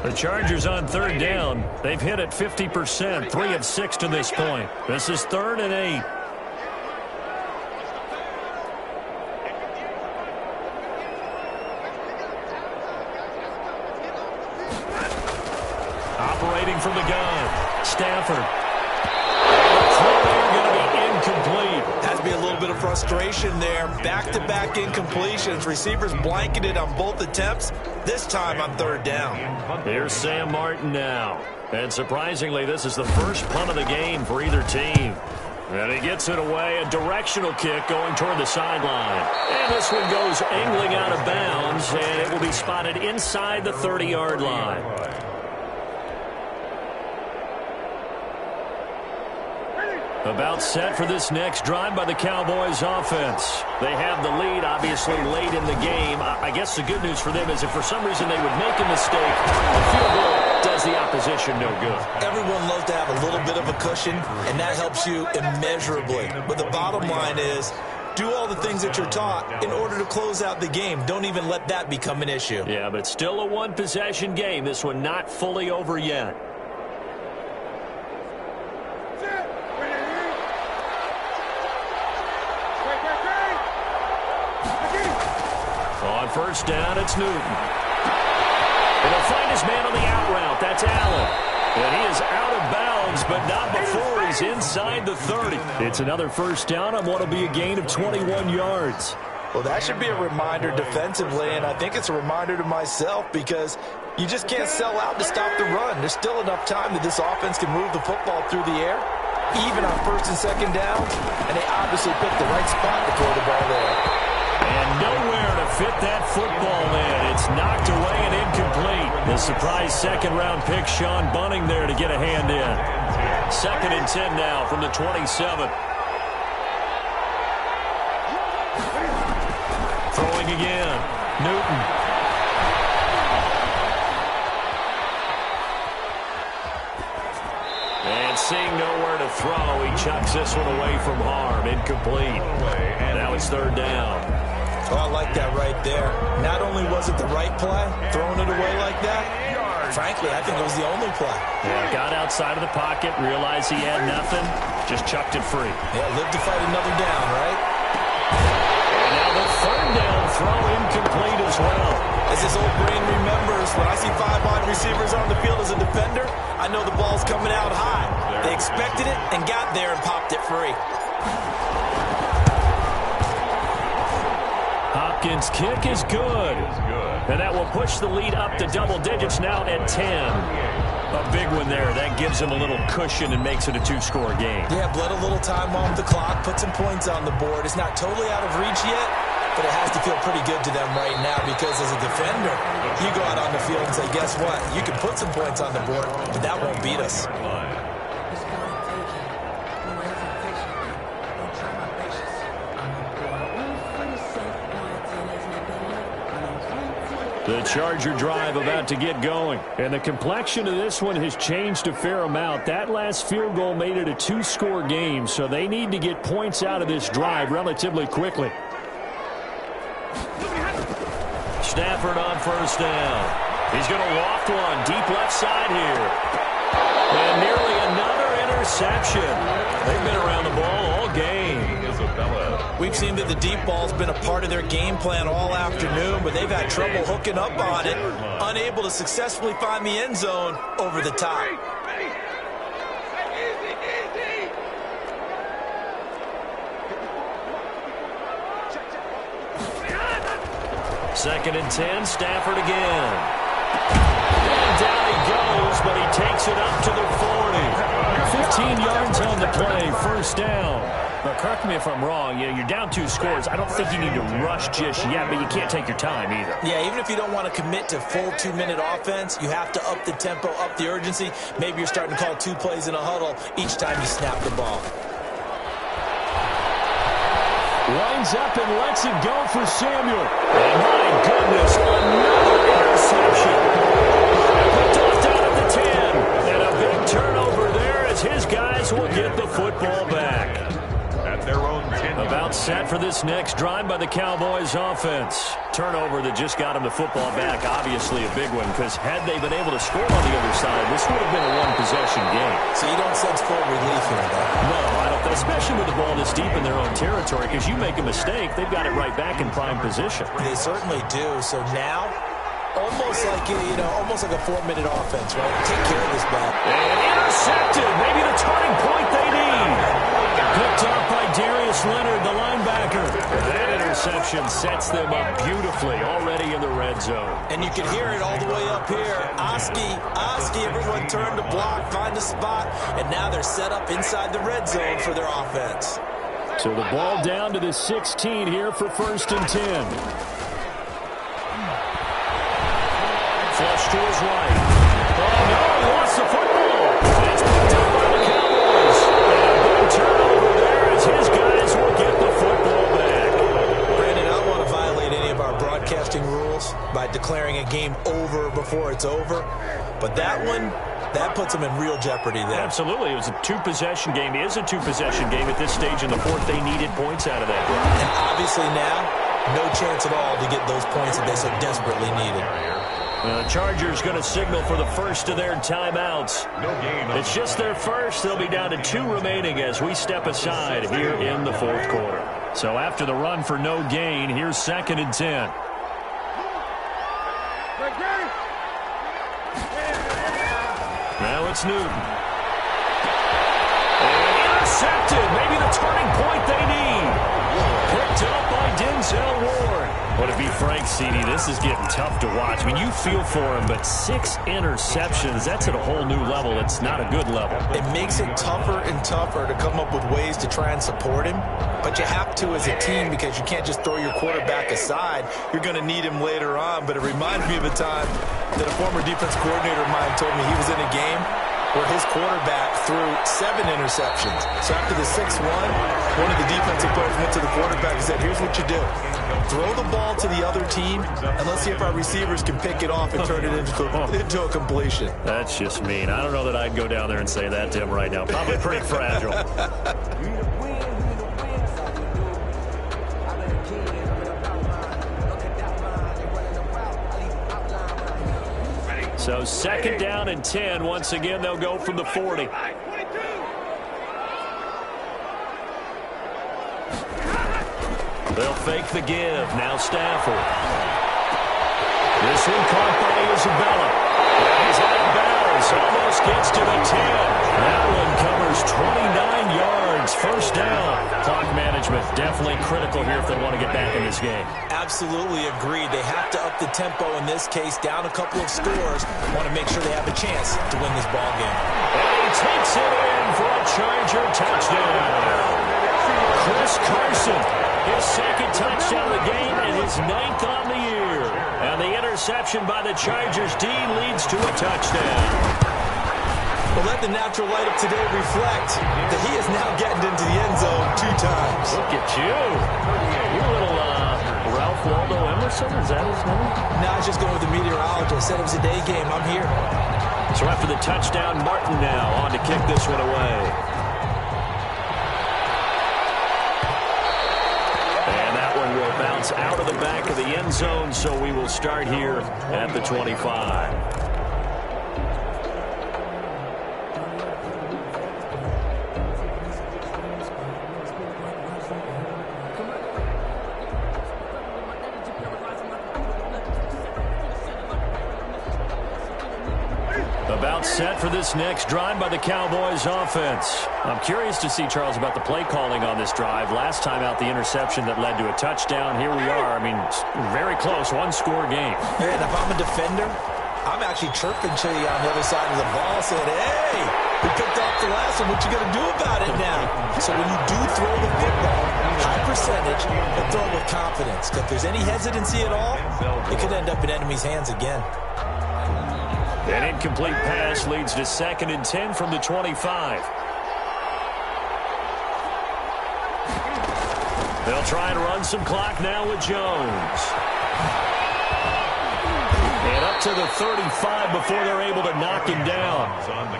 The Chargers on 3rd down. They've hit it 50%, 3 of 6 to this point. This is 3rd and 8. Operating from the gun, Stafford. They're going to be incomplete. Has to be a little bit of frustration there. Back-to-back incompletions. Receivers blanketed on both attempts. This time on 3rd down. Here's Sam Martin now. And surprisingly, this is the first punt of the game for either team. And he gets it away. A directional kick going toward the sideline. And this one goes angling out of bounds, and it will be spotted inside the 30-yard line. About set for this next drive by the Cowboys offense. They have the lead, obviously, late in the game. I guess the good news for them is if for some reason they would make a mistake, the field goal does the opposition no good. Everyone loves to have a little bit of a cushion, and that helps you immeasurably. But the bottom line is, do all the things that you're taught in order to close out the game. Don't even let that become an issue. Yeah, but still a one-possession game. This one not fully over yet. On 1st down, it's Newton. And he'll find his man on the out route. That's Allen. And he is out of bounds, but not before he's inside the 30. It's another 1st down on what will be a gain of 21 yards. Well, that should be a reminder defensively, and I think it's a reminder to myself because you just can't sell out to stop the run. There's still enough time that this offense can move the football through the air, even on 1st and 2nd downs, and they obviously picked the right spot to throw the ball there. And nowhere to fit that football in. It's knocked away and incomplete. The surprise 2nd-round pick, Sean Bunning, there to get a hand in. 2nd and 10 now from the 27. Throwing again. Newton. And seeing nowhere to throw, he chucks this one away from harm. Incomplete. And now it's 3rd down. Oh, I like that right there. Not only was it the right play, throwing it away like that, frankly, I think it was the only play. Yeah, got outside of the pocket, realized he had nothing, just chucked it free. Yeah, live to fight another down, right? And now the 3rd down throw incomplete as well. As this old brain remembers, when I see 5 wide receivers on the field as a defender, I know the ball's coming out high. They expected it and got there and popped it free. Hopkins' kick is good. And that will push the lead up to double digits now at 10. A big one there. That gives him a little cushion and makes it a 2-score game. Yeah, bled a little time off the clock, put some points on the board. It's not totally out of reach yet, but it has to feel pretty good to them right now because as a defender, you go out on the field and say, guess what? You can put some points on the board, but that won't beat us. The Charger drive about to get going. And the complexion of this one has changed a fair amount. That last field goal made it a 2-score game, so they need to get points out of this drive relatively quickly. Stafford on first down. He's going to loft one deep left side here. And nearly another interception. They've been around the ball all game. We've seen that the deep ball's been a part of their game plan all afternoon, but they've had trouble hooking up on it, unable to successfully find the end zone over the top. Second and 10, Stafford again. And down he goes, but he takes it up to the 40. 15 yards on the play, first down. But correct me if I'm wrong, you're down 2 scores. I don't think you need to rush just yet, but you can't take your time either. Yeah, even if you don't want to commit to full 2-minute offense, you have to up the tempo, up the urgency. Maybe you're starting to call 2 plays in a huddle each time you snap the ball. Lines up and lets it go for Samuel. And my goodness, another interception. Picked off down at the 10. And a big turnover there as his guys will get the football back. At their own 10. About set for this next drive by the Cowboys offense. Turnover that just got him the football back. Obviously a big one, because had they been able to score on the other side, this would have been a one-possession game. So you don't sense full relief here, though? No, I don't. Especially with the ball this deep in their own territory, because you make a mistake, they've got it right back in prime position. They certainly do. So now, almost like a 4-minute offense, right? Take care of this ball. And intercepted. Maybe the turning point they need. Picked up by Darius Leonard, the linebacker. That interception sets them up beautifully already in the red zone. And you can hear it all the way up here. Oski, everyone turn to block, find a spot, and now they're set up inside the red zone for their offense. So the ball down to the 16 here for first and 10. Flush to his right. Oh, no, he lost the football. It's picked up by the Cowboys. And a big turnover there as his guys will get the football back. Brandon, I don't want to violate any of our broadcasting rules by declaring a game over before it's over, but that one, that puts them in real jeopardy there. Absolutely. It was a 2-possession game. It is a 2-possession game at this stage in the fourth. They needed points out of that game. And obviously now, no chance at all to get those points that they so desperately needed. The Chargers going to signal for the first of their timeouts. It's just their first. They'll be down to 2 remaining as we step aside here in the fourth quarter. So after the run for no gain, here's second and 10. Now it's Newton. And intercepted. Maybe the turning point they need. Picked up by Denzel Ward. Well, to be frank, CD, this is getting tough to watch. I mean, you feel for him, but 6 interceptions, that's at a whole new level. It's not a good level. It makes it tougher and tougher to come up with ways to try and support him. But you have to as a team, because you can't just throw your quarterback aside. You're going to need him later on. But it reminds me of a time that a former defense coordinator of mine told me he was in a game where his quarterback threw 7 interceptions. So after the 6-1, one of the defensive players went to the quarterback and said, here's what you do. Throw the ball to the other team, and let's see if our receivers can pick it off and turn it into a completion. That's just mean. I don't know that I'd go down there and say that to him right now. Probably pretty fragile. So second down and 10. Once again, they'll go from the 40. They'll fake the give. Now Stafford. This one caught by Isabella. He's out of bounds. Almost gets to the 10. That one covers 29 yards. First down. Clock management definitely critical here if they want to get back in this game. Absolutely agreed. They have to up the tempo in this case, down a couple of scores. Want to make sure they have a chance to win this ball game. And he takes it in for a Charger touchdown. Chris Carson, his second touchdown of the game and his 9th on the year. And the interception by the Chargers D leads to a touchdown. Well, let the natural light of today reflect that he is now getting into the end zone 2 times. Look at you. You little Ralph Ralph Waldo Emerson? Is that his name? No, I was just going with the meteorologist. I said it was a day game. I'm here. So after the touchdown, Martin now on to kick this one away. And that one will bounce out of the back of the end zone, so we will start here at the 25. About set for this next drive by the Cowboys offense. I'm curious to see, Charles, about the play calling on this drive. Last time out, the interception that led to a touchdown. Here we are. I mean, very close, one-score game. And if I'm a defender, I'm actually chirping to you on the other side of the ball saying, hey, we picked off the last one. What you going to do about it now? So when you do throw the football, high percentage, but throw it with confidence. If there's any hesitancy at all, it could end up in enemy's hands again. An incomplete pass leads to 2nd and 10 from the 25. They'll try and run some clock now with Jones. And up to the 35 before they're able to knock him down.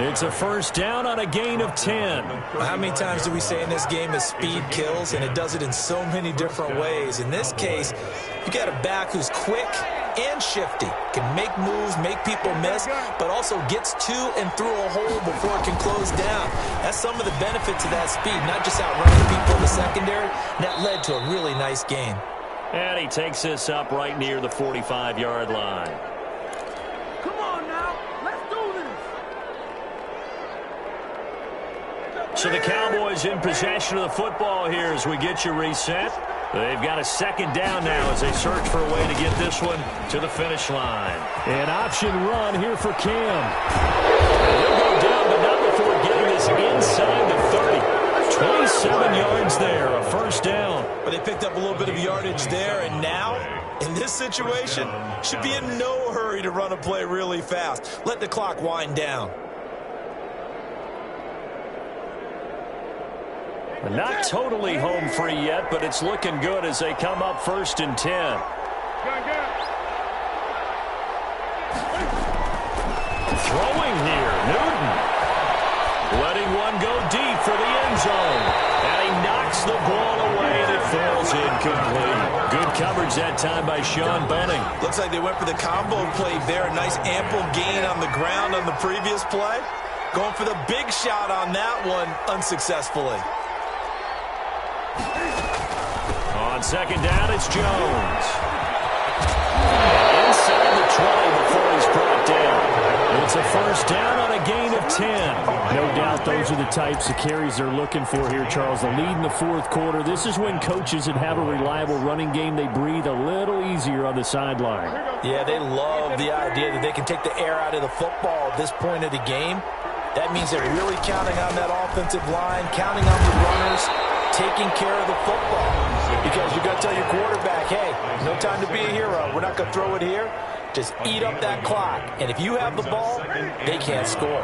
It's a first down on a gain of 10. How many times do we say in this game that speed kills, and it does it in so many different ways? In this case, you got a back who's quick and shifty, can make moves, make people miss, but also gets to and through a hole before it can close down. That's some of the benefits of that speed, not just outrunning people in the secondary. That led to a really nice gain. And he takes this up right near the 45-yard line. Come on now, let's do this. So the Cowboys in possession of the football here as we get you reset. They've got a 2nd down now as they search for a way to get this one to the finish line. An option run here for Cam. He'll go down, but not before getting this inside the 30. 27 yards there, a first down. But they picked up a little bit of yardage there, and now, in this situation, should be in no hurry to run a play really fast. Let the clock wind down. Not totally home free yet, but it's looking good as they come up 1st and 10. Throwing here, Newton. Letting one go deep for the end zone. And he knocks the ball away, and it falls incomplete. Good coverage that time by Sean Bunning. Looks like they went for the combo play there. A nice ample gain on the ground on the previous play. Going for the big shot on that one unsuccessfully. On 2nd down, it's Jones. And inside the 20 before he's brought down. It's a first down on a gain of 10. No doubt those are the types of carries they're looking for here, Charles. The lead in the 4th quarter. This is when coaches that have a reliable running game, they breathe a little easier on the sideline. Yeah, they love the idea that they can take the air out of the football at this point of the game. That means they're really counting on that offensive line, counting on the runners, taking care of the football. Because you're going to tell your quarterback, hey, no time to be a hero. We're not going to throw it here. Just eat up that clock. And if you have the ball, they can't score.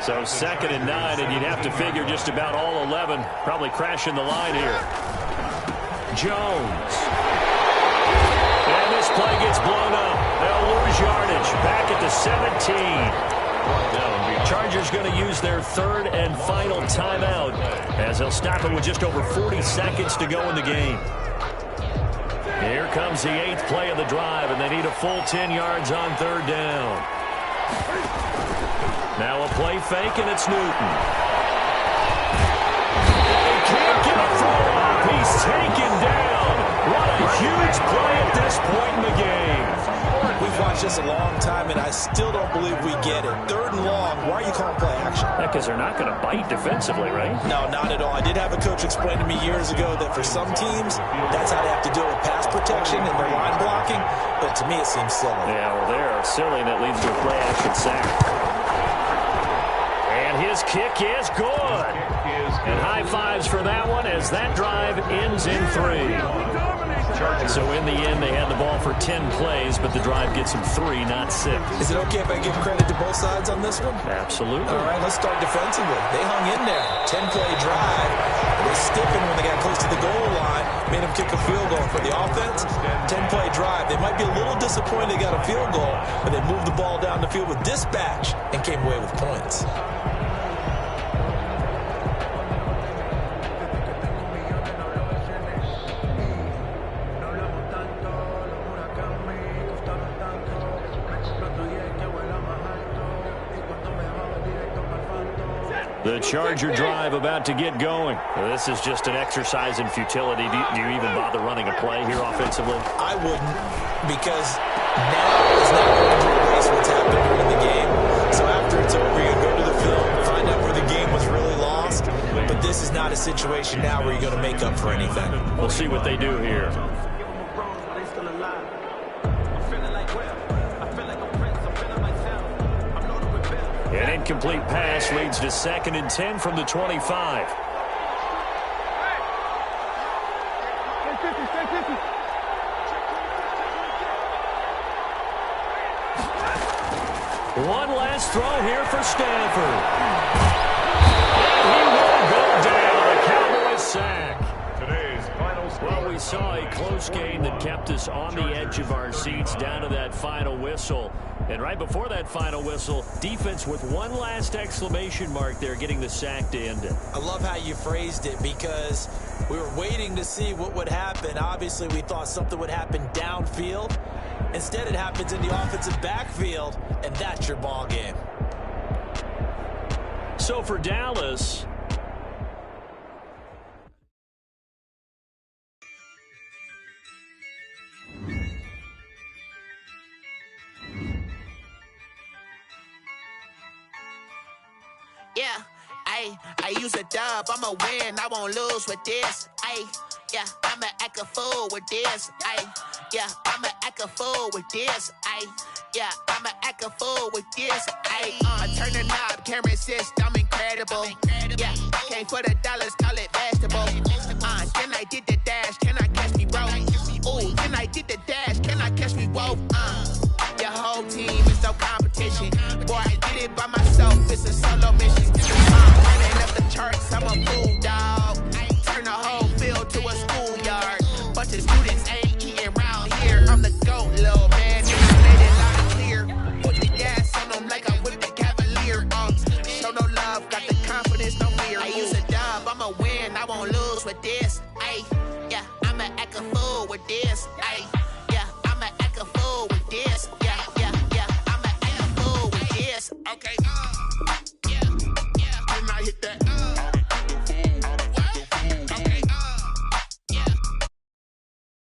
So 2nd and 9, and you'd have to figure just about all 11 probably crashing the line here. Jones. And this play gets blown up. They'll lose yardage. Back at the 17. Chargers going to use their 3rd and final timeout as they'll stop it with just over 40 seconds to go in the game. Here comes the 8th play of the drive, and they need a full 10 yards on 3rd down. Now a play fake, and it's Newton. They can't get a throw off. He's taken down. What a huge play at this point in the game. We've watched this a long time, and I still don't believe we get it. 3rd and long. Why are you calling play action? Yeah, because they're not going to bite defensively, right? No, not at all. I did have a coach explain to me years ago that for some teams, that's how they have to deal with pass protection and their line blocking. But to me, it seems silly. Yeah, well, they're silly, and that leads to a play action sack. And his kick is good. And high fives for that one as that drive ends in 3. So in the end, they had the ball for 10 plays, but the drive gets them 3, not 6. Is it okay if I give credit to both sides on this one? Absolutely. All right, let's start defensively. They hung in there. 10-play drive. They stiffened when they got close to the goal line. Made them kick a field goal. For the offense, 10-play drive. They might be a little disappointed they got a field goal, but they moved the ball down the field with dispatch and came away with points. The Charger drive about to get going. This is just an exercise in futility. Do you even bother running a play here offensively? I wouldn't, because now is not going to replace what's happened during the game. So after it's over, you go to the film, find out where the game was really lost. But this is not a situation now where you're going to make up for anything. We'll see what they do here. An incomplete pass leads to 2nd and 10 from the 25. One last throw here for Stanford. And he will go down. A Cowboys sack. Well, we saw a close game that kept us on the edge of our seats down to that final whistle. And right before that final whistle, defense with one last exclamation mark there, getting the sack to end it. I love how you phrased it, because we were waiting to see what would happen. Obviously, we thought something would happen downfield. Instead, it happens in the offensive backfield, and that's your ball game. So for Dallas, yeah, I use a dub, I'ma win, I won't lose with this, yeah, I'ma act a fool with this, yeah, I'ma act a fool with this, yeah, I'ma act a fool with this, I turn the knob, camera assist, I'm incredible, yeah, came for the dollars, call it vegetable, then I did the dash, can I catch me, bro, ooh, then I did the dash, can I catch me, whoa, your whole team is no competition, boy, I did it by myself, it's a solo mission.